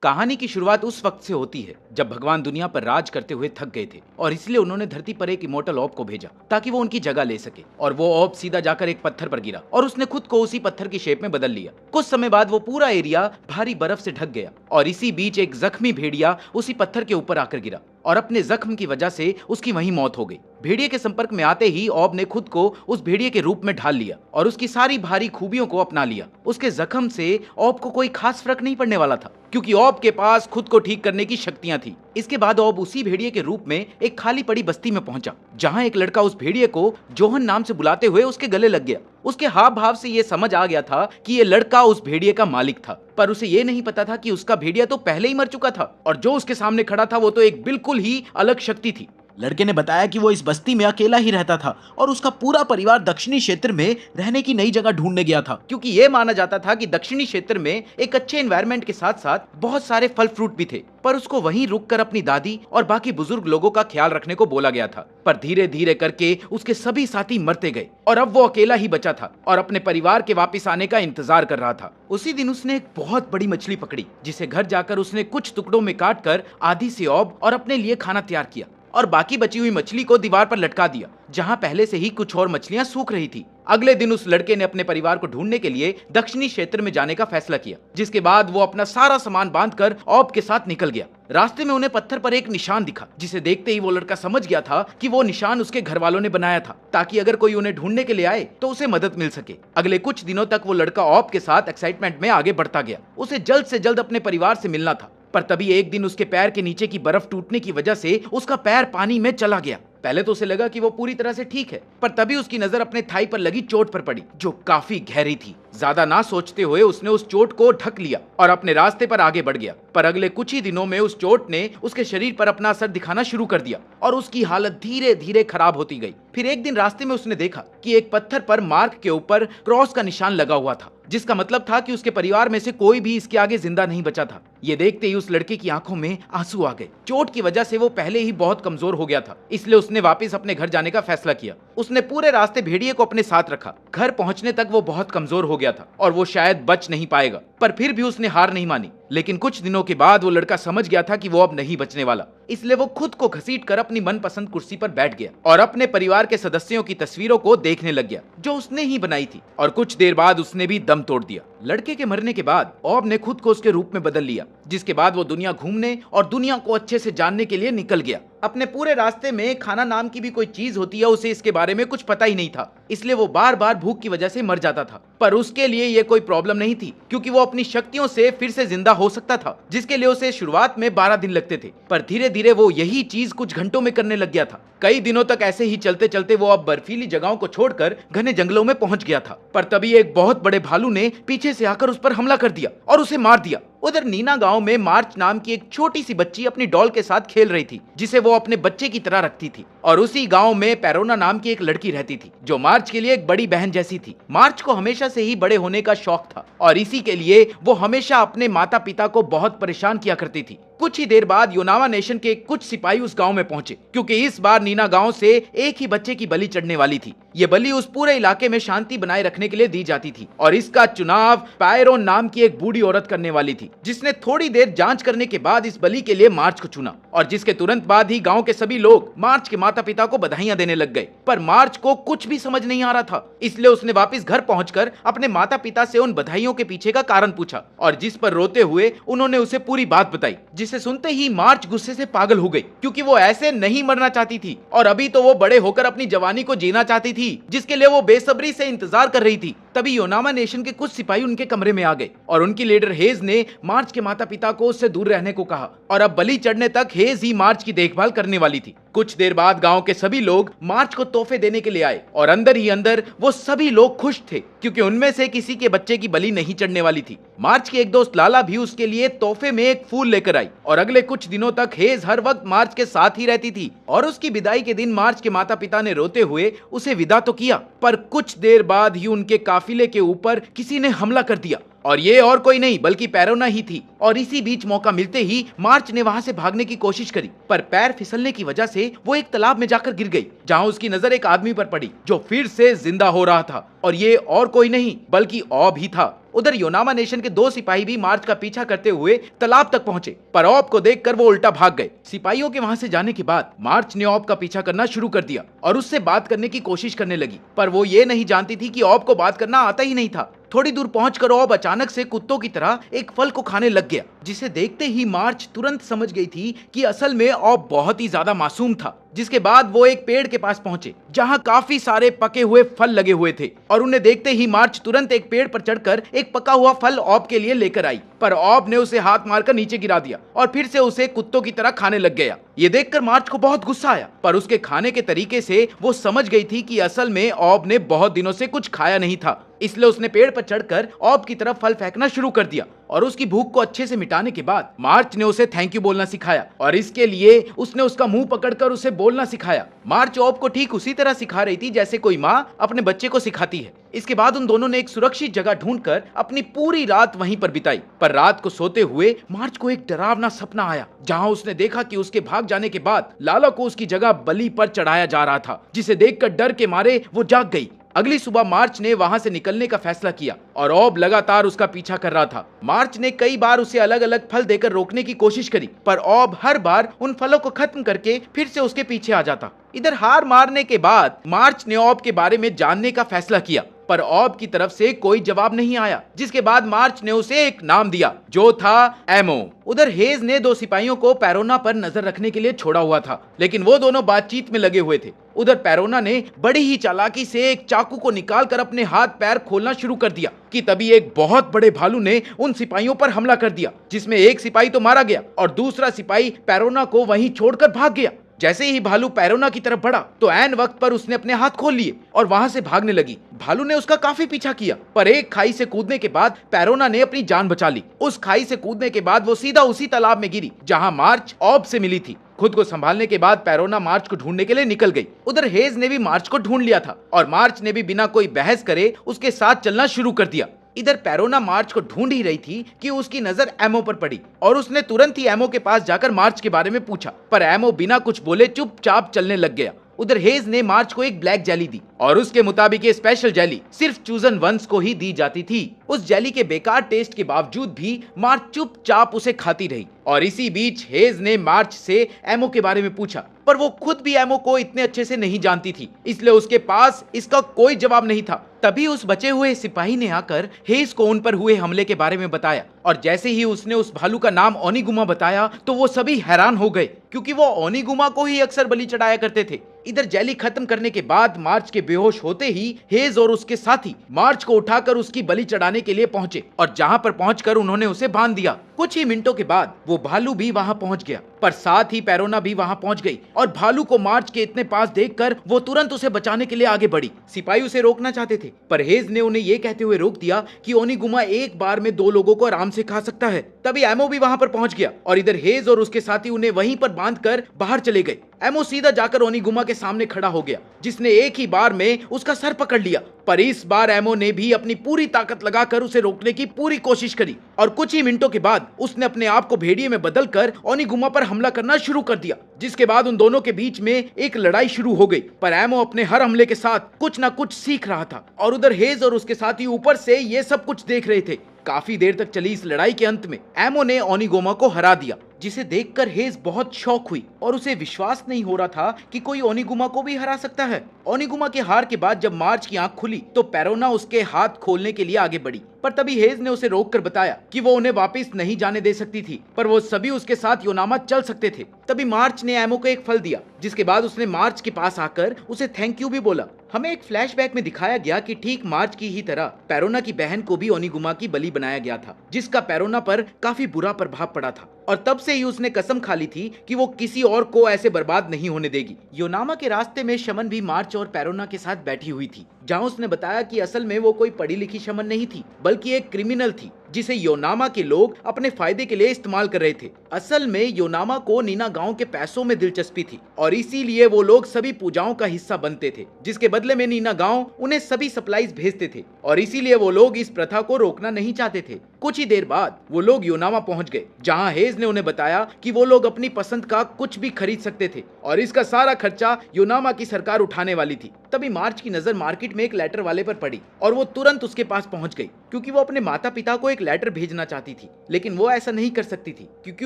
कहानी की शुरुआत उस वक्त से होती है जब भगवान दुनिया पर राज करते हुए थक गए थे और इसलिए उन्होंने धरती पर एक इमोर्टल ऑब को भेजा ताकि वो उनकी जगह ले सके। और वो ऑब सीधा जाकर एक पत्थर पर गिरा और उसने खुद को उसी पत्थर की शेप में बदल लिया। कुछ समय बाद वो पूरा एरिया भारी बर्फ से ढक गया और इसी बीच एक जख्मी भेड़िया उसी पत्थर के ऊपर आकर गिरा और अपने जख्म की वजह से उसकी वहीं मौत हो गई। भेड़िए के संपर्क में आते ही ऑब ने खुद को उस भेड़िए के रूप में ढाल लिया और उसकी सारी भारी खूबियों को अपना लिया। उसके जख्म से ऑब को कोई खास फर्क नहीं पड़ने वाला था क्योंकि ऑब के पास खुद को ठीक करने की शक्तियां थी। इसके बाद ऑब उसी भेड़िए के रूप में एक खाली पड़ी बस्ती में पहुंचा जहां एक लड़का उस भेड़िए को जोहन नाम से बुलाते हुए उसके गले लग गया। उसके हाव भाव से यह समझ आ गया था कि ये लड़का उस भेड़िए का मालिक था, पर उसे ये नहीं पता था कि उसका भेड़िया तो पहले ही मर चुका था और जो उसके सामने खड़ा था वो तो एक बिल्कुल ही अलग शक्ति थी। लड़के ने बताया कि वो इस बस्ती में अकेला ही रहता था और उसका पूरा परिवार दक्षिणी क्षेत्र में रहने की नई जगह ढूंढने गया था क्योंकि ये माना जाता था कि दक्षिणी क्षेत्र में एक अच्छे एनवायरनमेंट के साथ साथ बहुत सारे फल फ्रूट भी थे। पर उसको वहीं रुककर अपनी दादी और बाकी बुजुर्ग लोगों का ख्याल रखने को बोला गया था। पर धीरे धीरे करके उसके सभी साथी मरते गए और अब वो अकेला ही बचा था और अपने परिवार के वापस आने का इंतजार कर रहा था। उसी दिन उसने एक बहुत बड़ी मछली पकड़ी जिसे घर जाकर उसने कुछ टुकड़ों में काट कर आधी से ऑब और अपने लिए खाना तैयार किया और बाकी बची हुई मछली को दीवार पर लटका दिया जहां पहले से ही कुछ और मछलियां सूख रही थी। अगले दिन उस लड़के ने अपने परिवार को ढूंढने के लिए दक्षिणी क्षेत्र में जाने का फैसला किया, जिसके बाद वो अपना सारा सामान बांधकर ऑब के साथ निकल गया। रास्ते में उन्हें पत्थर पर एक निशान दिखा जिसे देखते ही वो लड़का समझ गया था कि वो निशान उसके घर वालों ने बनाया था ताकि अगर कोई उन्हें ढूंढने के लिए आए तो उसे मदद मिल सके। अगले कुछ दिनों तक वो लड़का ऑब के साथ एक्साइटमेंट में आगे बढ़ता गया। उसे जल्द से जल्द अपने परिवार से मिलना था। पर तभी एक दिन उसके पैर के नीचे की बर्फ टूटने की वजह से उसका पैर पानी में चला गया। पहले तो उसे लगा कि वो पूरी तरह से ठीक है, पर तभी उसकी नजर अपने थाई पर लगी चोट पर पड़ी जो काफी गहरी थी। ज्यादा ना सोचते हुए उसने उस चोट को ढक लिया और अपने रास्ते पर आगे बढ़ गया। पर अगले कुछ ही दिनों में उस चोट ने उसके शरीर पर अपना असर दिखाना शुरू कर दिया और उसकी हालत धीरे धीरे खराब होती गई। फिर एक दिन रास्ते में उसने देखा कि एक पत्थर पर मार्क के ऊपर क्रॉस का निशान लगा हुआ था, जिसका मतलब था कि उसके परिवार में से कोई भी इसके आगे जिंदा नहीं बचा था। ये देखते ही उस लड़के की आंखों में आंसू आ गए। चोट की वजह से वो पहले ही बहुत कमजोर हो गया था, इसलिए उसने वापस अपने घर जाने का फैसला किया। उसने पूरे रास्ते भेड़िए को अपने साथ रखा। घर पहुंचने तक वो बहुत कमजोर हो गया था और वो शायद बच नहीं पाएगा, पर फिर भी उसने हार नहीं मानी। लेकिन कुछ दिनों के बाद वो लड़का समझ गया था कि वो अब नहीं बचने वाला, इसलिए वो खुद को घसीट कर अपनी मनपसंद कुर्सी पर बैठ गया और अपने परिवार के सदस्यों की तस्वीरों को देखने लग गया जो उसने ही बनाई थी। और कुछ देर बाद उसने भी दम तोड़ दिया। लड़के के मरने के बाद ऑब ने खुद को उसके रूप में बदल लिया, जिसके बाद वो दुनिया घूमने और दुनिया को अच्छे से जानने के लिए निकल गया। अपने पूरे रास्ते में खाना नाम की भी कोई चीज होती है उसे इसके बारे में कुछ पता ही नहीं था, इसलिए वो बार बार भूख की वजह से मर जाता था। पर उसके लिए ये कोई प्रॉब्लम नहीं थी क्योंकि वो अपनी शक्तियों से फिर से जिंदा हो सकता था, जिसके लिए उसे शुरुआत में 12 दिन लगते थे। पर धीरे धीरे वो यही चीज कुछ घंटों में करने लग गया था। कई दिनों तक ऐसे ही चलते चलते वो अब बर्फीली जगहों को छोड़कर घने जंगलों में पहुंच गया था। पर तभी एक बहुत बड़े भालू ने पीछे से आकर उस पर हमला कर दिया और उसे मार दिया। उधर नीना गांव में मार्च नाम की एक छोटी सी बच्ची अपनी डॉल के साथ खेल रही थी जिसे वो अपने बच्चे की तरह रखती थी। और उसी गांव में पेरोना नाम की एक लड़की रहती थी जो मार्च के लिए एक बड़ी बहन जैसी थी। मार्च को हमेशा से ही बड़े होने का शौक था और इसी के लिए वो हमेशा अपने माता पिता को बहुत परेशान किया करती थी। कुछ ही देर बाद योनावा नेशन के कुछ सिपाही उस गांव में पहुंचे क्योंकि इस बार नीना गांव से एक ही बच्चे की बलि चढ़ने वाली थी। ये बलि उस पूरे इलाके में शांति बनाए रखने के लिए दी जाती थी और इसका चुनाव पायरोन नाम की एक बूढ़ी औरत करने वाली थी, जिसने थोड़ी देर जांच करने के बाद इस बलि के लिए मार्च को चुना। और जिसके तुरंत बाद ही गांव के सभी लोग मार्च के माता पिता को बधाइयां देने लग गए। पर मार्च को कुछ भी समझ नहीं आ रहा था, इसलिए उसने वापस घर पहुंचकर अपने माता पिता से उन बधाइयों के पीछे का कारण पूछा और जिस पर रोते हुए उन्होंने उसे पूरी बात बताई, जिसे सुनते ही मार्च गुस्से से पागल हो गई क्योंकि वो ऐसे नहीं मरना चाहती थी और अभी तो वो बड़े होकर अपनी जवानी को जीना चाहती थी, जिसके लिए वो बेसब्री से इंतजार कर रही थी। तभी योनामा नेशन के कुछ सिपाही उनके कमरे में आ गए और उनकी लीडर हेज ने मार्च के माता पिता को उससे दूर रहने को कहा और अब बलि चढ़ने तक हेज ही मार्च की देखभाल करने वाली थी। कुछ देर बाद गांव के सभी लोग मार्च को तोहफे देने के लिए आए और अंदर ही अंदर वो सभी लोग खुश थे क्योंकि उनमें से किसी के बच्चे की बलि नहीं चढ़ने वाली थी। मार्च की एक दोस्त लाला भी उसके लिए तोहफे में एक फूल लेकर आई और अगले कुछ दिनों तक हेज हर वक्त मार्च के साथ ही रहती थी। और उसकी विदाई के दिन मार्च के माता पिता ने रोते हुए उसे विदा तो किया, पर कुछ देर बाद ही उनके काफिले के ऊपर किसी ने हमला कर दिया और ये और कोई नहीं बल्कि पेरोना ही थी। और इसी बीच मौका मिलते ही मार्च ने वहां से भागने की कोशिश करी, पर पैर फिसलने की वजह से वो एक तालाब में जाकर गिर गई, जहां उसकी नजर एक आदमी पर पड़ी जो फिर से जिंदा हो रहा था, और ये और कोई नहीं बल्कि ऑब ही था। उधर योनामा नेशन के 2 सिपाही भी मार्च का पीछा करते हुए तालाब तक पहुंचे, पर ऑब को देखकर वो उल्टा भाग गए। सिपाहियों के वहां से जाने के बाद मार्च ने ऑब का पीछा करना शुरू कर दिया और उससे बात करने की कोशिश करने लगी, पर वो ये नहीं जानती थी कि ऑब को बात करना आता ही नहीं था। थोड़ी दूर पहुंचकर ऑब अचानक से कुत्तों की तरह एक फल को खाने लग गया, जिसे देखते ही मार्च तुरंत समझ गई थी कि असल में ऑब बहुत ही ज्यादा मासूम था। जिसके बाद वो एक पेड़ के पास पहुंचे जहां काफी सारे पके हुए फल लगे हुए थे, और उन्हें देखते ही मार्च तुरंत एक पेड़ पर चढ़कर एक पका हुआ फल ऑब के लिए लेकर आई, पर ऑब ने उसे हाथ मारकर नीचे गिरा दिया और फिर से उसे कुत्तों की तरह खाने लग गया। ये देखकर मार्च को बहुत गुस्सा आया, पर उसके खाने के तरीके से वो समझ गई थी कि असल में ऑब ने बहुत दिनों से कुछ खाया नहीं था, इसलिए उसने पेड़ पर चढ़कर ऑब की तरफ फल फेंकना शुरू कर दिया। और उसकी भूख को अच्छे से मिटाने के बाद मार्च ने उसे थैंक यू बोलना सिखाया, और इसके लिए उसने उसका मुंह पकड़कर उसे बोलना सिखाया। मार्च ऑब को ठीक उसी तरह सिखा रही थी जैसे कोई माँ अपने बच्चे को सिखाती है। इसके बाद उन दोनों ने एक सुरक्षित जगह ढूंढकर अपनी पूरी रात वहीं पर बिताई। पर रात को सोते हुए मार्च को एक डरावना सपना आया, जहां उसने देखा कि उसके भाग जाने के बाद लाला को उसकी जगह बलि पर चढ़ाया जा रहा था, जिसे देखकर डर के मारे वो जाग गई। अगली सुबह मार्च ने वहां से निकलने का फैसला किया और ऑब लगातार उसका पीछा कर रहा था। मार्च ने कई बार उसे अलग अलग फल देकर रोकने की कोशिश करी, पर ऑब हर बार उन फलों को खत्म करके फिर से उसके पीछे आ जाता। इधर हार मारने के बाद मार्च ने ऑब के बारे में जानने का फैसला किया, पर ऑब की तरफ से कोई जवाब नहीं आया, जिसके बाद मार्च ने उसे एक नाम दिया जो था एमो। उधर हेज ने 2 सिपाहियों को पेरोना पर नजर रखने के लिए छोड़ा हुआ था, लेकिन वो दोनों बातचीत में लगे हुए थे। उधर पेरोना ने बड़ी ही चालाकी से एक चाकू को निकालकर अपने हाथ पैर खोलना शुरू कर दिया कि तभी एक बहुत बड़े भालू ने उन सिपाहियों पर हमला कर दिया, जिसमें एक सिपाही तो मारा गया और दूसरा सिपाही पेरोना को वहीं छोड़कर भाग गया। जैसे ही भालू पेरोना की तरफ बढ़ा तो ऐन वक्त पर उसने अपने हाथ खोल लिए और वहां से भागने लगी। भालू ने उसका काफी पीछा किया, पर एक खाई से कूदने के बाद पेरोना ने अपनी जान बचा ली। उस खाई से कूदने के बाद वो सीधा उसी तालाब में गिरी जहां मार्च ऑब से मिली थी। खुद को संभालने के बाद पेरोना मार्च को ढूंढने के लिए निकल गई। उधर हेज ने भी मार्च को ढूंढ लिया था और मार्च ने भी बिना कोई बहस करे उसके साथ चलना शुरू कर दिया। इधर पेरोना मार्च को ढूंढ ही रही थी कि उसकी नजर एमो पर पड़ी और उसने तुरंत ही एमो के पास जाकर मार्च के बारे में पूछा, पर एमो बिना कुछ बोले चुपचाप चलने लग गया। उधर हेज ने मार्च को एक ब्लैक जेली दी और उसके मुताबिक ये स्पेशल जेली सिर्फ चूजन वंस को ही दी जाती थी। उस जेली के बेकार टेस्ट के बावजूद भी मार्च चुपचाप उसे खाती रही। और इसी बीच हेज ने मार्च से एमो के बारे में पूछा, पर वो खुद भी एमो को इतने अच्छे से नहीं जानती थी, इसलिए उसके पास इसका कोई जवाब नहीं था। तभी उस बचे हुए सिपाही ने आकर हेज को उन पर हुए हमले के बारे में बताया, और जैसे ही उसने उस भालू का नाम ओनिगुमा बताया तो वो सभी हैरान हो गए, क्योंकि वो ओनिगुमा को ही अक्सर बलि चढ़ाया करते थे। इधर जेली खत्म करने के बाद मार्च के बेहोश होते ही हेज और उसके साथी मार्च को उठाकर उसकी बलि चढ़ाने के लिए पहुंचे, और जहां पर पहुंचकर उन्होंने उसे बांध दिया। कुछ ही मिनटों के बाद वो भालू भी वहां पहुंच गया, पर साथ ही पेरोना भी वहां पहुंच गई, और भालू को मार्च के इतने पास देखकर वो तुरंत उसे बचाने के लिए आगे बढ़ी। सिपाही उसे रोकना चाहते थे, पर हेज ने उन्हें ये कहते हुए रोक दिया कि ओनिगुमा एक बार में 2 लोगों को आराम से खा सकता है। तभी एमो भी वहां पर पहुंच गया, और इधर हेज और उसके साथी उन्हें वहीं पर बांधकर बाहर चले गए। एमो सीधा जाकर ओनिगुमा के सामने खड़ा हो गया, जिसने एक ही बार में उसका सर पकड़ लिया, पर इस बार एमो ने भी अपनी पूरी ताकत लगाकर उसे रोकने की पूरी कोशिश करी, और कुछ ही मिनटों के बाद उसने अपने आप को भेड़िए में बदलकर ओनिगुमा पर हमला करना शुरू कर दिया, जिसके बाद उन दोनों के बीच में एक लड़ाई शुरू हो गई। पर एमो अपने हर हमले के साथ कुछ ना कुछ सीख रहा था, और उधर हेज और उसके साथी ऊपर से ये सब कुछ देख रहे थे। काफी देर तक चली इस लड़ाई के अंत में एमो ने ओनिगुमा को हरा दिया, जिसे देखकर हेज बहुत शॉक हुई और उसे विश्वास नहीं हो रहा था कि कोई ओनिगुमा को भी हरा सकता है। ओनिगुमा के हार के बाद जब मार्च की आंख खुली तो पेरोना उसके हाथ खोलने के लिए आगे बढ़ी, पर तभी हेज ने उसे रोककर बताया कि वो उन्हें वापस नहीं जाने दे सकती थी, पर वो सभी उसके साथ योनामा चल सकते थे। तभी मार्च ने एमो को एक फल दिया, जिसके बाद उसने मार्च के पास आकर उसे थैंक यू भी बोला। हमें एक फ्लैशबैक में दिखाया गया कि ठीक मार्च की ही तरह पेरोना की बहन को भी ओनिगुमा की बलि बनाया गया था, जिसका पेरोना पर काफी बुरा प्रभाव पड़ा था, और तब से ही उसने कसम खा ली थी कि वो किसी और को ऐसे बर्बाद नहीं होने देगी। योनामा के रास्ते में शमन भी मार्च और पेरोना के साथ बैठी हुई थी, जहां उसने बताया कि असल में वो कोई पढ़ी लिखी शमन नहीं थी, बल्कि एक क्रिमिनल थी, जिसे योनामा के लोग अपने फायदे के लिए इस्तेमाल कर रहे थे। असल में योनामा को नीना गांव के पैसों में दिलचस्पी थी और इसीलिए वो लोग सभी पूजाओं का हिस्सा बनते थे, जिसके बदले में नीना गांव उन्हें सभी सप्लाईज भेजते थे और इसीलिए वो लोग इस प्रथा को रोकना नहीं चाहते थे। कुछ ही देर बाद वो लोग योनामा पहुंच गए, जहां हेज ने उन्हें बताया कि वो लोग अपनी पसंद का कुछ भी खरीद सकते थे और इसका सारा खर्चा योनामा की सरकार उठाने वाली थी। तभी मार्च की नजर मार्केट में एक लेटर वाले पर पड़ी और वो तुरंत उसके पास पहुंच गई, क्योंकि वो अपने माता पिता को एक लेटर भेजना चाहती थी, लेकिन वो ऐसा नहीं कर सकती थी क्योंकि